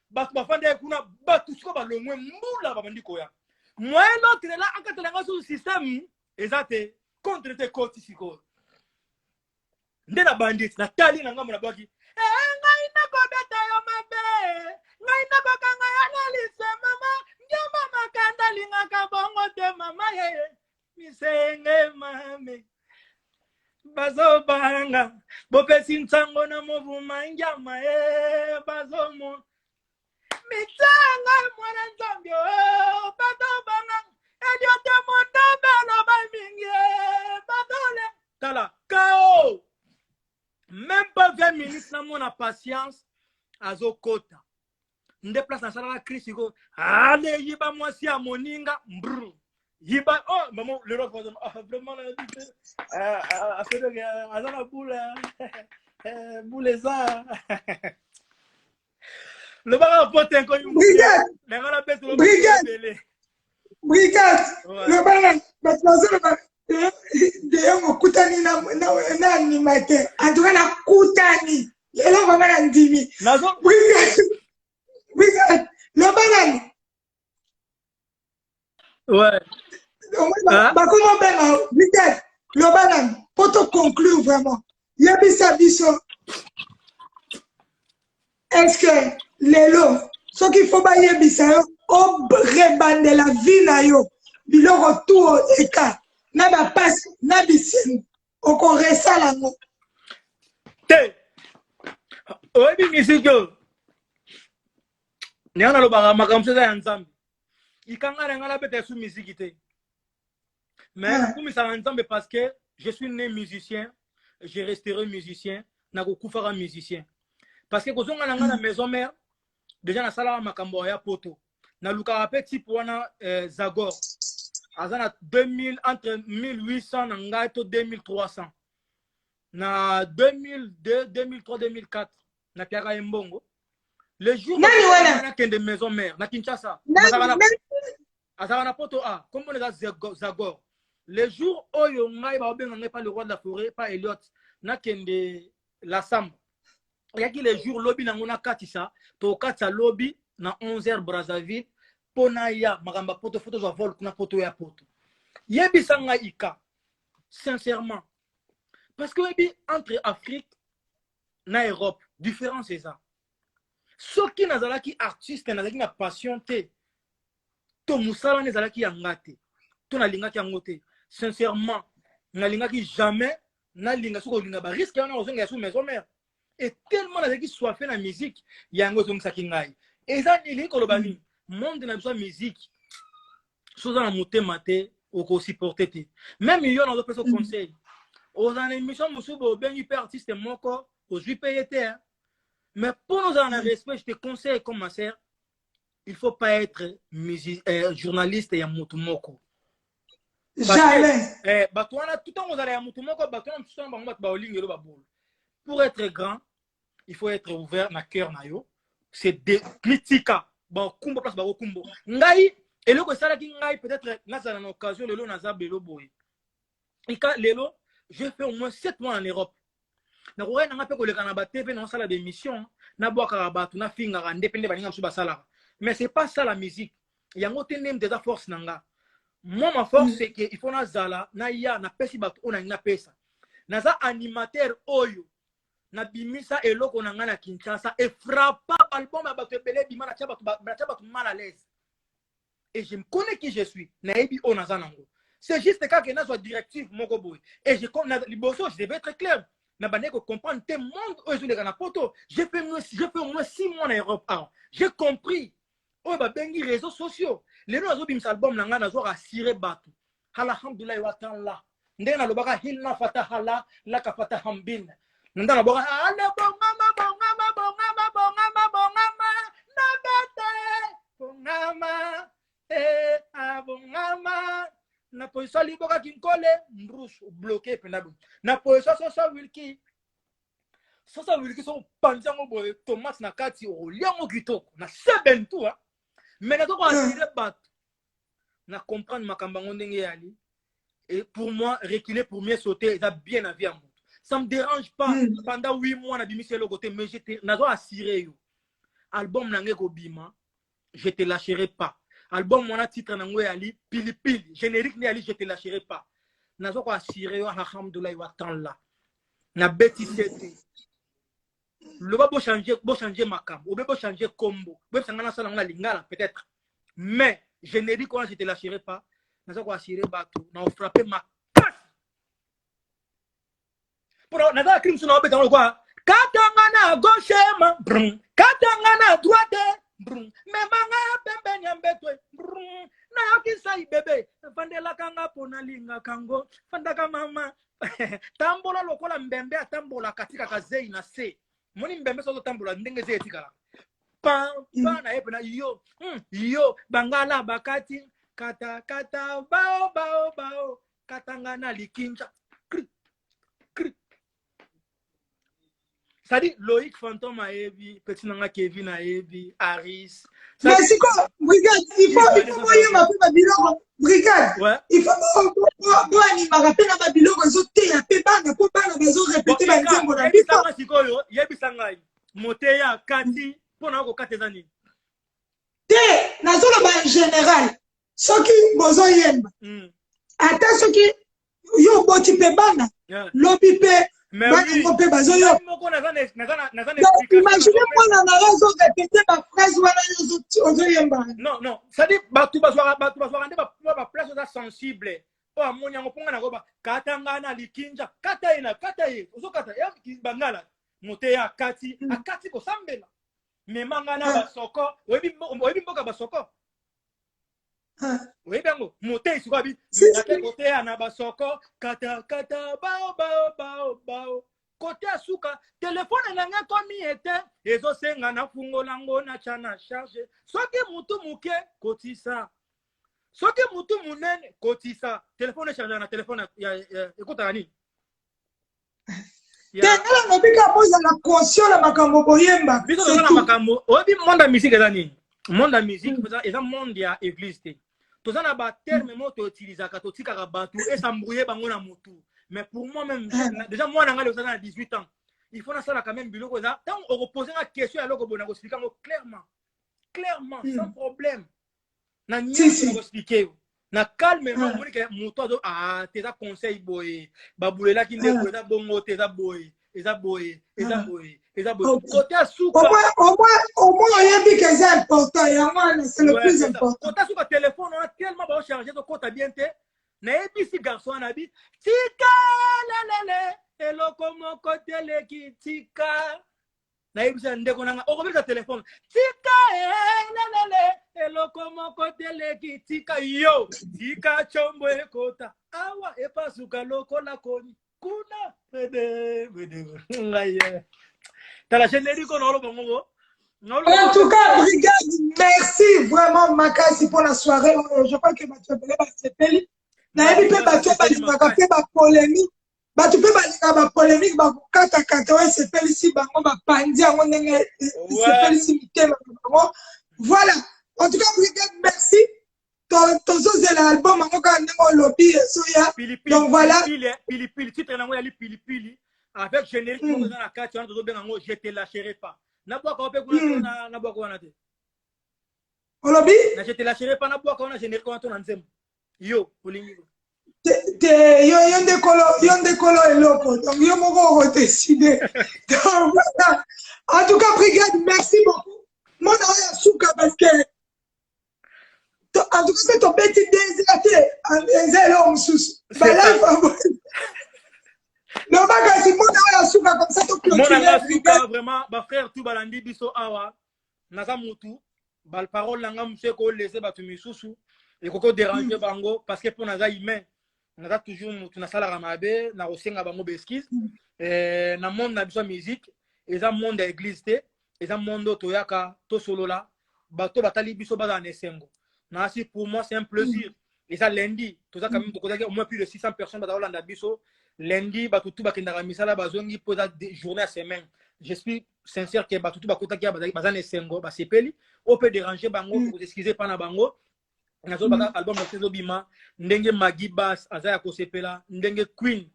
ba bafande kuna batusko ba lomwe mbula ba ndiko ya. Moi l'autre là akatela ngaso système ezate contre te koti siko. Ndena bandit na tali na ngamu na baki. Ngai na babeta yo mabe. Ngai na bakanga ya analyse mama. Mama kanda linga kabongo te mama ye misenge mame bazo banga bopesi ntango na movuma njama ye bazo mo mitanga mwana nzambio bazo banga ediote monda belo ba mingi bazole tala kao même pas 20 minutes na mona patience azo kota. Ndéplace na sala Chris go allez yiba moi si à moninga brr yiba oh maman le rock vraiment la fait de azana boule boule ça le bar pote ko brigade le bar batazana de okutani na animateur andura na kutani lelo mama ndimi brigade le banane. Ouais. Comment ben brigade le banane pour te conclure vraiment. Yebisa biso. Est-ce que lelo ce qu'il faut ba yebisa yo au rebande la vie na yo biloko tout eka na ba passe na bisengo okoresa lango. Te. Oyebi musique yo. Nyana lo baga makamso za nzambe. Ikanga ngala bete sous musique te. Mais comme ça ensemble parce que je suis né musicien, je resterai musicien, na ko kufara musicien. Parce que kozonga na ngana maison mère, déjà na sala makambo ya poto. Na luka petit pour Zagor. Azana 2000 entre 1800 na ngai to 2300. Na 2002, 2003, 2004 na Piara Mbongo. Le jour où on a de maison mère na Kinshasa. Azana poto a comme on est Zagor. Le jour où on a pas le roi de la forêt, pas Elliot, na kende la Sam. Il y a qui les jours lobby na ngona katisa, to katsa lobby na 11h Brazzaville, pona ya magamba poto photo za vol kuna poto ya poto. Yebi sanga ika. Sincèrement. Parce que entre Afrique na Europe, différence c'est ça. Ceux qui n'azala qui artiste n'azala qui na passion te. To musala n'azala qui angate. To na linga qui angote. Sincèrement, na linga qui jamais na linga soko linga ba risque na ozonga sous maison mère. Et tellement n'azala qui soit fait la musique, yango zonga sakingai. Et ça ni linga kolobani, monde na besoin musique. Soza na motema te oko supporter te. Même yo na d'autres conseils. Aux émissions musubo ben hyper artiste moko, aux 8 payés. Mais pour nous en respect, je te conseille comme ma sœur, il ne faut pas être journaliste et Mutumoko. Jamais. Pour être grand, il faut être ouvert na cœur na yo. C'est des critica. Bon, kumbo place ba kumbo. Ngai et le ko sala ki ngai peut-être na une occasion lelo na za belo boy. Ika lelo, j'ai fait au moins 7 mois en Europe. Na ko na ngape ko le kana ba TV na sala d'émission. Na boaka batu na finga ndepende baninga msuba sala. Mais c'est pas ça la musique. Yango tenem déjà force nanga. Moi ma force c'est que il faut na zala na ya na pesi batu ona na pesa. Na za animateur oyo na bimisa eloko na ngana Kinshasa et frappa album ba batu belé bima na tchaba batu mal à l'aise. Et je me connais qui je suis. Na ebi ona za nango. C'est juste quand que na soit directive moko boy. Et je comme na liboso je devais être clair. Na baneko comprendre tes monde aujourd'hui na poto. J'ai fait au moins 6 mois en Europe. J'ai compris. Oh ba bengi réseaux sociaux. Les nous azo bimsa album na ngana zo rassurer batu. Alhamdulillah wa ta'ala. Ndena lobaka hilna fatahala la ka fatahambin. Ndana boka ala bongama na bete bongama bongama na position liboka kinkole mbrush bloqué penabo na position sosa wilki so panzango boye tomate na kati o liango kitoko na sebentu mais na to ko attirer bat na comprendre makambango ndenge yali et pour moi reculer pour mieux sauter ça bien à vie à moi. Ça me dérange pas pendant 8 mois na bimi le côté mais j'étais na zo assurer yo album nangé ko bima je te lâcherai pas. Album mon titre nango yali pili pili générique ni ali je te lâcherai pas. Nazo ko assurer yo alhamdoulilah wa ta'ala. Na beti c'était. Le va changer makam, ou be changer combo. Be sangana sala nga lingala peut-être. Mais générique quand je te lâcherai pas. Nazo ko assurer bato, na frapper ma pour naza crime sur na dans le quoi. Katanga na gauche ma brum, katanga na droite brum. Mais manga pembe nyambetwe brum. Na kisai bébé, fandela kanga pona linga kango, fandaka mama. Tambola lokola mbembe atambola katika kazei na se. Moni mbembe so tambola ndenge ze etikala. Pa na epena yo bangala bakati kata bao katanga na likinja. Ça dit Loïc Fantôme a Evi, Petit Nanga Kevin a Evi, Harris. Mais c'est quoi, Brigade, il faut moyen ma peu Babylon, Brigade. Ouais. Il faut moi ni ma rappel à Babylon réseau T à Pébana pour pas la maison répéter la nzembo na biso. Yebi sangai. Moteya Kati pour na ko katezani. Te nazo la en général. Soki bozo yemba. Ata soki yo boti Pébana. Lobi pe mais oui, imaginez moi na raison répéter ma phrase non, ça dit, tu vas place sensible. Oh, fois amoni yango ponga na koba kata ngana likinja kata ina kata ye ozo kata ya bangala mote ya akati ko sambela me mangana basoko oyebi mboka basoko oyebi yango mote isiko abi ate kote ya na basoko kata bao kote asuka telefone na nga komi ete ezo senga na fungola ngo na chana charge soki mutu muke kotisa soki mutu munene kotisa telefone charge na telefone ya ekota nini tengala ngobika poza na conscient na makambo boyemba biso na makambo obi monde musique eza nini monde musique eza monde ya église te tozana ba terme mo to utilisaka to tikaka batu esambrouiller bango na mutu. Mais pour moi-même, déjà, moi, j'ai 18 ans. Il faut ça quand même. Tant on repose la question, alors qu'on va expliquer clairement, sans problème. Na on expliquer. Na calmement, on dit que mon toit ah, t'es à conseil boy, baboule là qui n'est pas bon, t'es à boy, boy. Côté souka. Au moins, il y a dit que c'est important. C'est le plus important. Côté souka téléphone, on a tellement de chargé de compte à bien te. Na ebisi garçon na bi tika lelele eloko moko tele ki tika na ebisi ndeko nanga okobisa telefone tika lelele eloko moko tele ki tika yo tika chombo ekota awa epasuka lokola koni kuna bede ngaye tala générique on lo bongo. En tout cas, brigade, merci vraiment Makasi pour la soirée. Je crois que tu as appelé Basepeli. Na ebi pe bato balingaka pe ba polémique bato pe balingaka ba polémique ba kata kata wa sepeli si bango ba pandi yango ndenge sepeli si mitema bango. Voilà, en tout cas brigade, merci tozo zela album yango ka ndenge lobby so ya donc voilà pili titre nango ya pili avec générique mo dans la carte on tozo benga ngo je te lâcherai pas na bwa ka pe kuna na bwa ko wana te lobby na je te lâcherai pas na bwa ka wana générique on na nzembo yo olingi yo ndekolo eloko donc yo moko décider. Donc voilà, en tout cas brigade, merci beaucoup mon oya suka parce que en tout cas c'est ton petit désiré en mususu non Makasi mon oya suka comme ça to clôturer vraiment ba frère tout balandi biso awa naza mutu bal parole langa monsieur ko laisser batu misusu et koko déranger bango parce que pour naza humain naza toujours mutu na sala ramabe na osenga bango beskis na monde na biso musique eza monde ya église te eza monde toyaka to solola bato batali biso baza na esengo na si pour moi c'est un plaisir et ça lundi toza quand même au moins plus de 600 personnes baza olanda biso lundi bato tout bakendaka misala bazongi poza journée à semaine. Je suis sincère que bato tout bakotaki baza na esengo basepeli o peut déranger bango pour excuser pana bango. Nazo baka album na tezo bima ndenge Maggie Bass azaya kosepela ndenge Queen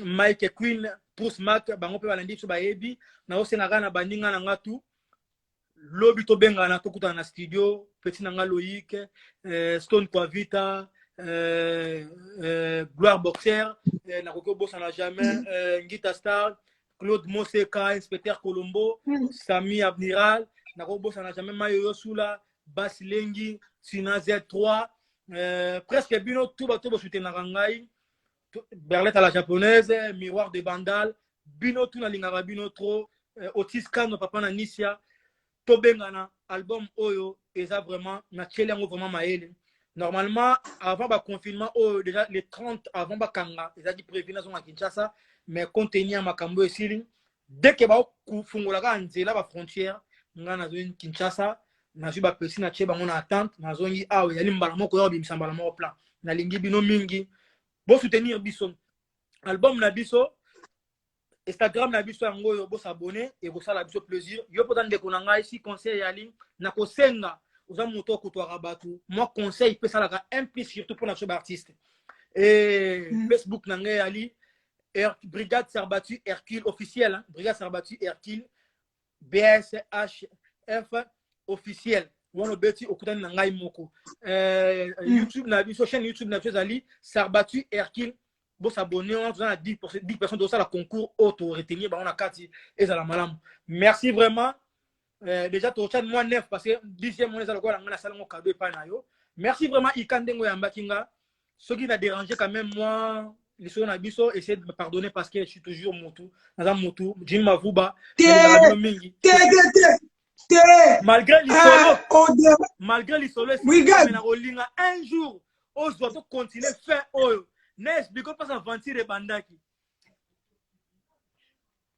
Mike Queen Bruce Mac bango pe balandi so bayebi na osenga na bandinga na ngatu lobi to benga na tokuta na studio petit nanga Loïc Stone Quavita Gloire Boxer na koko bossa na jamais Ngita Star Claude Moseka Inspecteur Colombo Sami Abniral na koko bossa na jamais Mayo Yosula Basilengi Sina Z3 presque bino tout bato bo soutenir ngai Berlette à la japonaise Miroir de Bandal bino tout na lingara bino trop Otis Kano papa na Nisia to bengana album oyo eza vraiment na chelengo vraiment maele normalement avant ba confinement déjà les 30 avant ba kanga eza di prévu na zonga Kinshasa mais contenir makambo esili dès que ba kufungola ka nzela ba frontière ngana zo Kinshasa na zuba pesi na che bango na attente na zongi awe yali mbala moko yo bimisa mbala moko plan na lingi bino mingi bo soutenir biso album na biso Instagram na biso yango yo bo s'abonner et bo sala biso plaisir yo potan de konanga ici conseil yali na ko senga oza moto ko to rabatu moi conseil peut sala ka un plus surtout pour notre artiste et Facebook na ngai yali Brigade Sarbatu Hercule officiel Brigade Sarbatu Hercule BSHF officiel wono beti okutani na ngai moko YouTube na biso chaîne YouTube na biso ali Sarbatu Hercule bo s'abonner on a 10 personnes de ça la concours auto retenir ba on a 4 et ça la malam merci vraiment déjà to chan moi 9 parce que 10e mois ça le quoi na sala ngo cadeau pa na yo merci vraiment ikandengo ya mbakinga Ce qui m'a dérangé quand même, moi, l'histoire Nabiso, essaie de me pardonner parce que je suis toujours Moutou. Dans Moutou, Jim Mavouba, malgré l'isolo, un jour, on doit continuer à faire oyo. N'explique pas ça mentir et bandaki.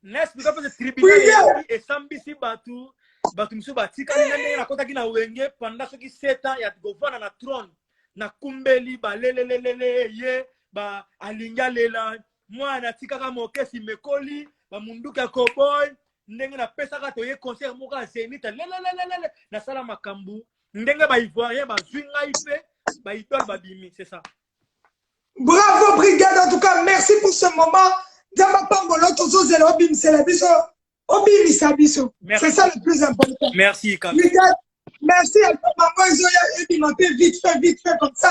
N'explique pas ce tribunal et Sambisi Batu, Batu Moussou Batika, n'a pas qui na wenge pendant ce qui 7 ans, il y a gouvernement na trône. Na kumbeli ba lelelelele ye ba alinga lela moi na tikaka mokesi mekoli ba munduka cowboy ndenge na pesa ka toye concert moka zenita lelelelele na sala makambu ndenge ba ivoirien ba zwinga ipe ba idole ba bimi, c'est ça. Bravo brigade, en tout cas merci pour ce moment. Dama pangolo tozo zelo bim c'est la biso obimi sabiso. C'est ça le plus important. Merci Kam. Merci à maman Zoya et Bimapé, vite fait comme ça.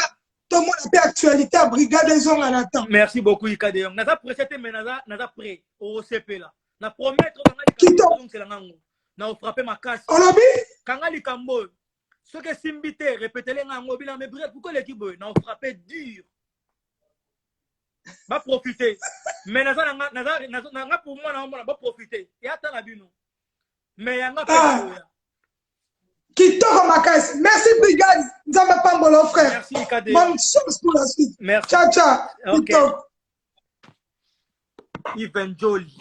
Tout le monde a fait actualité à brigade des hommes en attendant. Merci beaucoup Ikadeon. Naza précédé mais naza prêt au CP là. Na promettre donc c'est la ngango. Na frapper ma casse. On l'a vu? Kangali Kambo. Ce que Simbité répétez les ngango bila mais bref pourquoi l'équipe na frapper dur. Va profiter. Mais naza pour moi na va profiter. Et attends la bino. Mais yanga pas. Kitoko Makasi. Merci, brigade. Nzamba Pambolo, frère. Merci, Ikade. Bonne chance pour la suite. Merci. Ciao, ciao. Okay. Kitoko. Yves Jolie.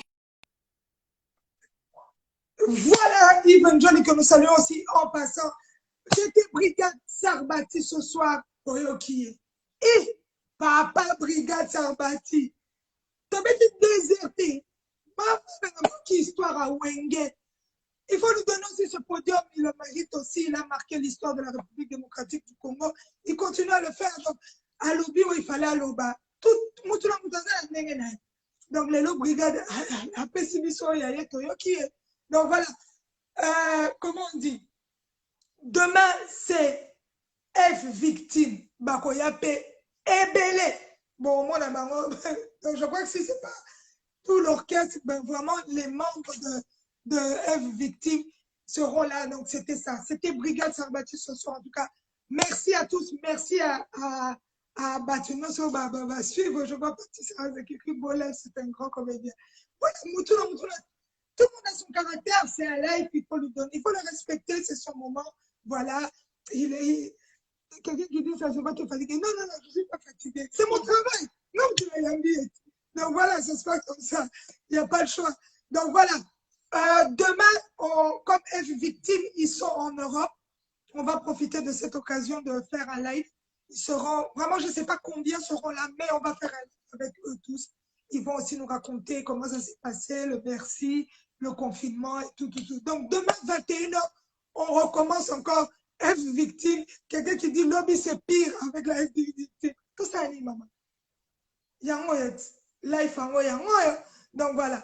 Voilà, Yves Jolie, que nous saluons aussi en passant. J'étais brigade Sarbati ce soir au Yokiye. Et papa, brigade Sarbati. Tu avais été déserté. Maman, qui histoire à Wenge. Il faut nous donner aussi ce podium, il le mérite aussi, il a marqué l'histoire de la République démocratique du Congo. Il continue à le faire. Donc, à l'Obi, il fallait à l'Oba. Tout le monde. Donc, les lots brigades, à Pessibiso, il y a Toyoki. Donc, voilà. Comment on dit? Demain, c'est F victime. Bakoyape Ebele. Bon, moi, donc, je crois que si ce n'est pas tout l'orchestre, ben, vraiment, les membres de F victime seront là. Donc, c'était ça. C'était Brigade Sarbati ce soir. En tout cas, merci à tous. Merci à Batuno va suivre. Je vois Patrice Azekiki Bola, c'est un grand comédien. Voilà, tout le monde a son caractère. C'est un live, il faut lui donner. Il faut le respecter, c'est son moment. Voilà. Quelqu'un qui dit ça, je ne vais pas te fatiguer. Non, je ne suis pas fatigué. C'est mon travail. Non, tu l'as dit. Donc, voilà, ça se passe comme ça. Il n'y a pas le choix. Donc, voilà. Demain, comme F victime, ils sont en Europe. On va profiter de cette occasion de faire un live. Ils seront, vraiment, je ne sais pas combien seront là, mais on va faire un live avec eux tous. Ils vont aussi nous raconter comment ça s'est passé, le Bercy, le confinement et tout. Donc, demain, 21h, on recommence encore F victime. Quelqu'un qui dit lobby, c'est pire avec la F victime. Tout ça, maman. Yangoyet. Life, donc, voilà.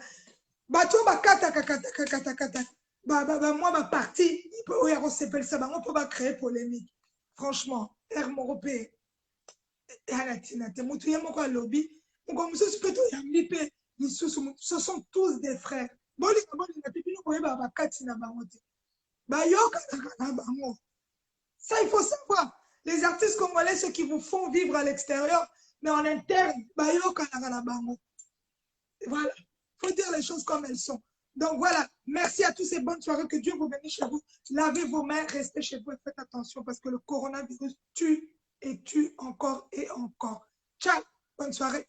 Bato bakata moi ma partie on s'appelle ça on peut pas créer polémique franchement air européen ce sont tous des frères ça il faut savoir les artistes congolais ceux qui vous font vivre à l'extérieur mais en interne voilà. Il faut dire les choses comme elles sont. Donc voilà, merci à tous et bonne soirée. Que Dieu vous bénisse chez vous. Lavez vos mains, restez chez vous et faites attention parce que le coronavirus tue et tue encore et encore. Ciao, bonne soirée.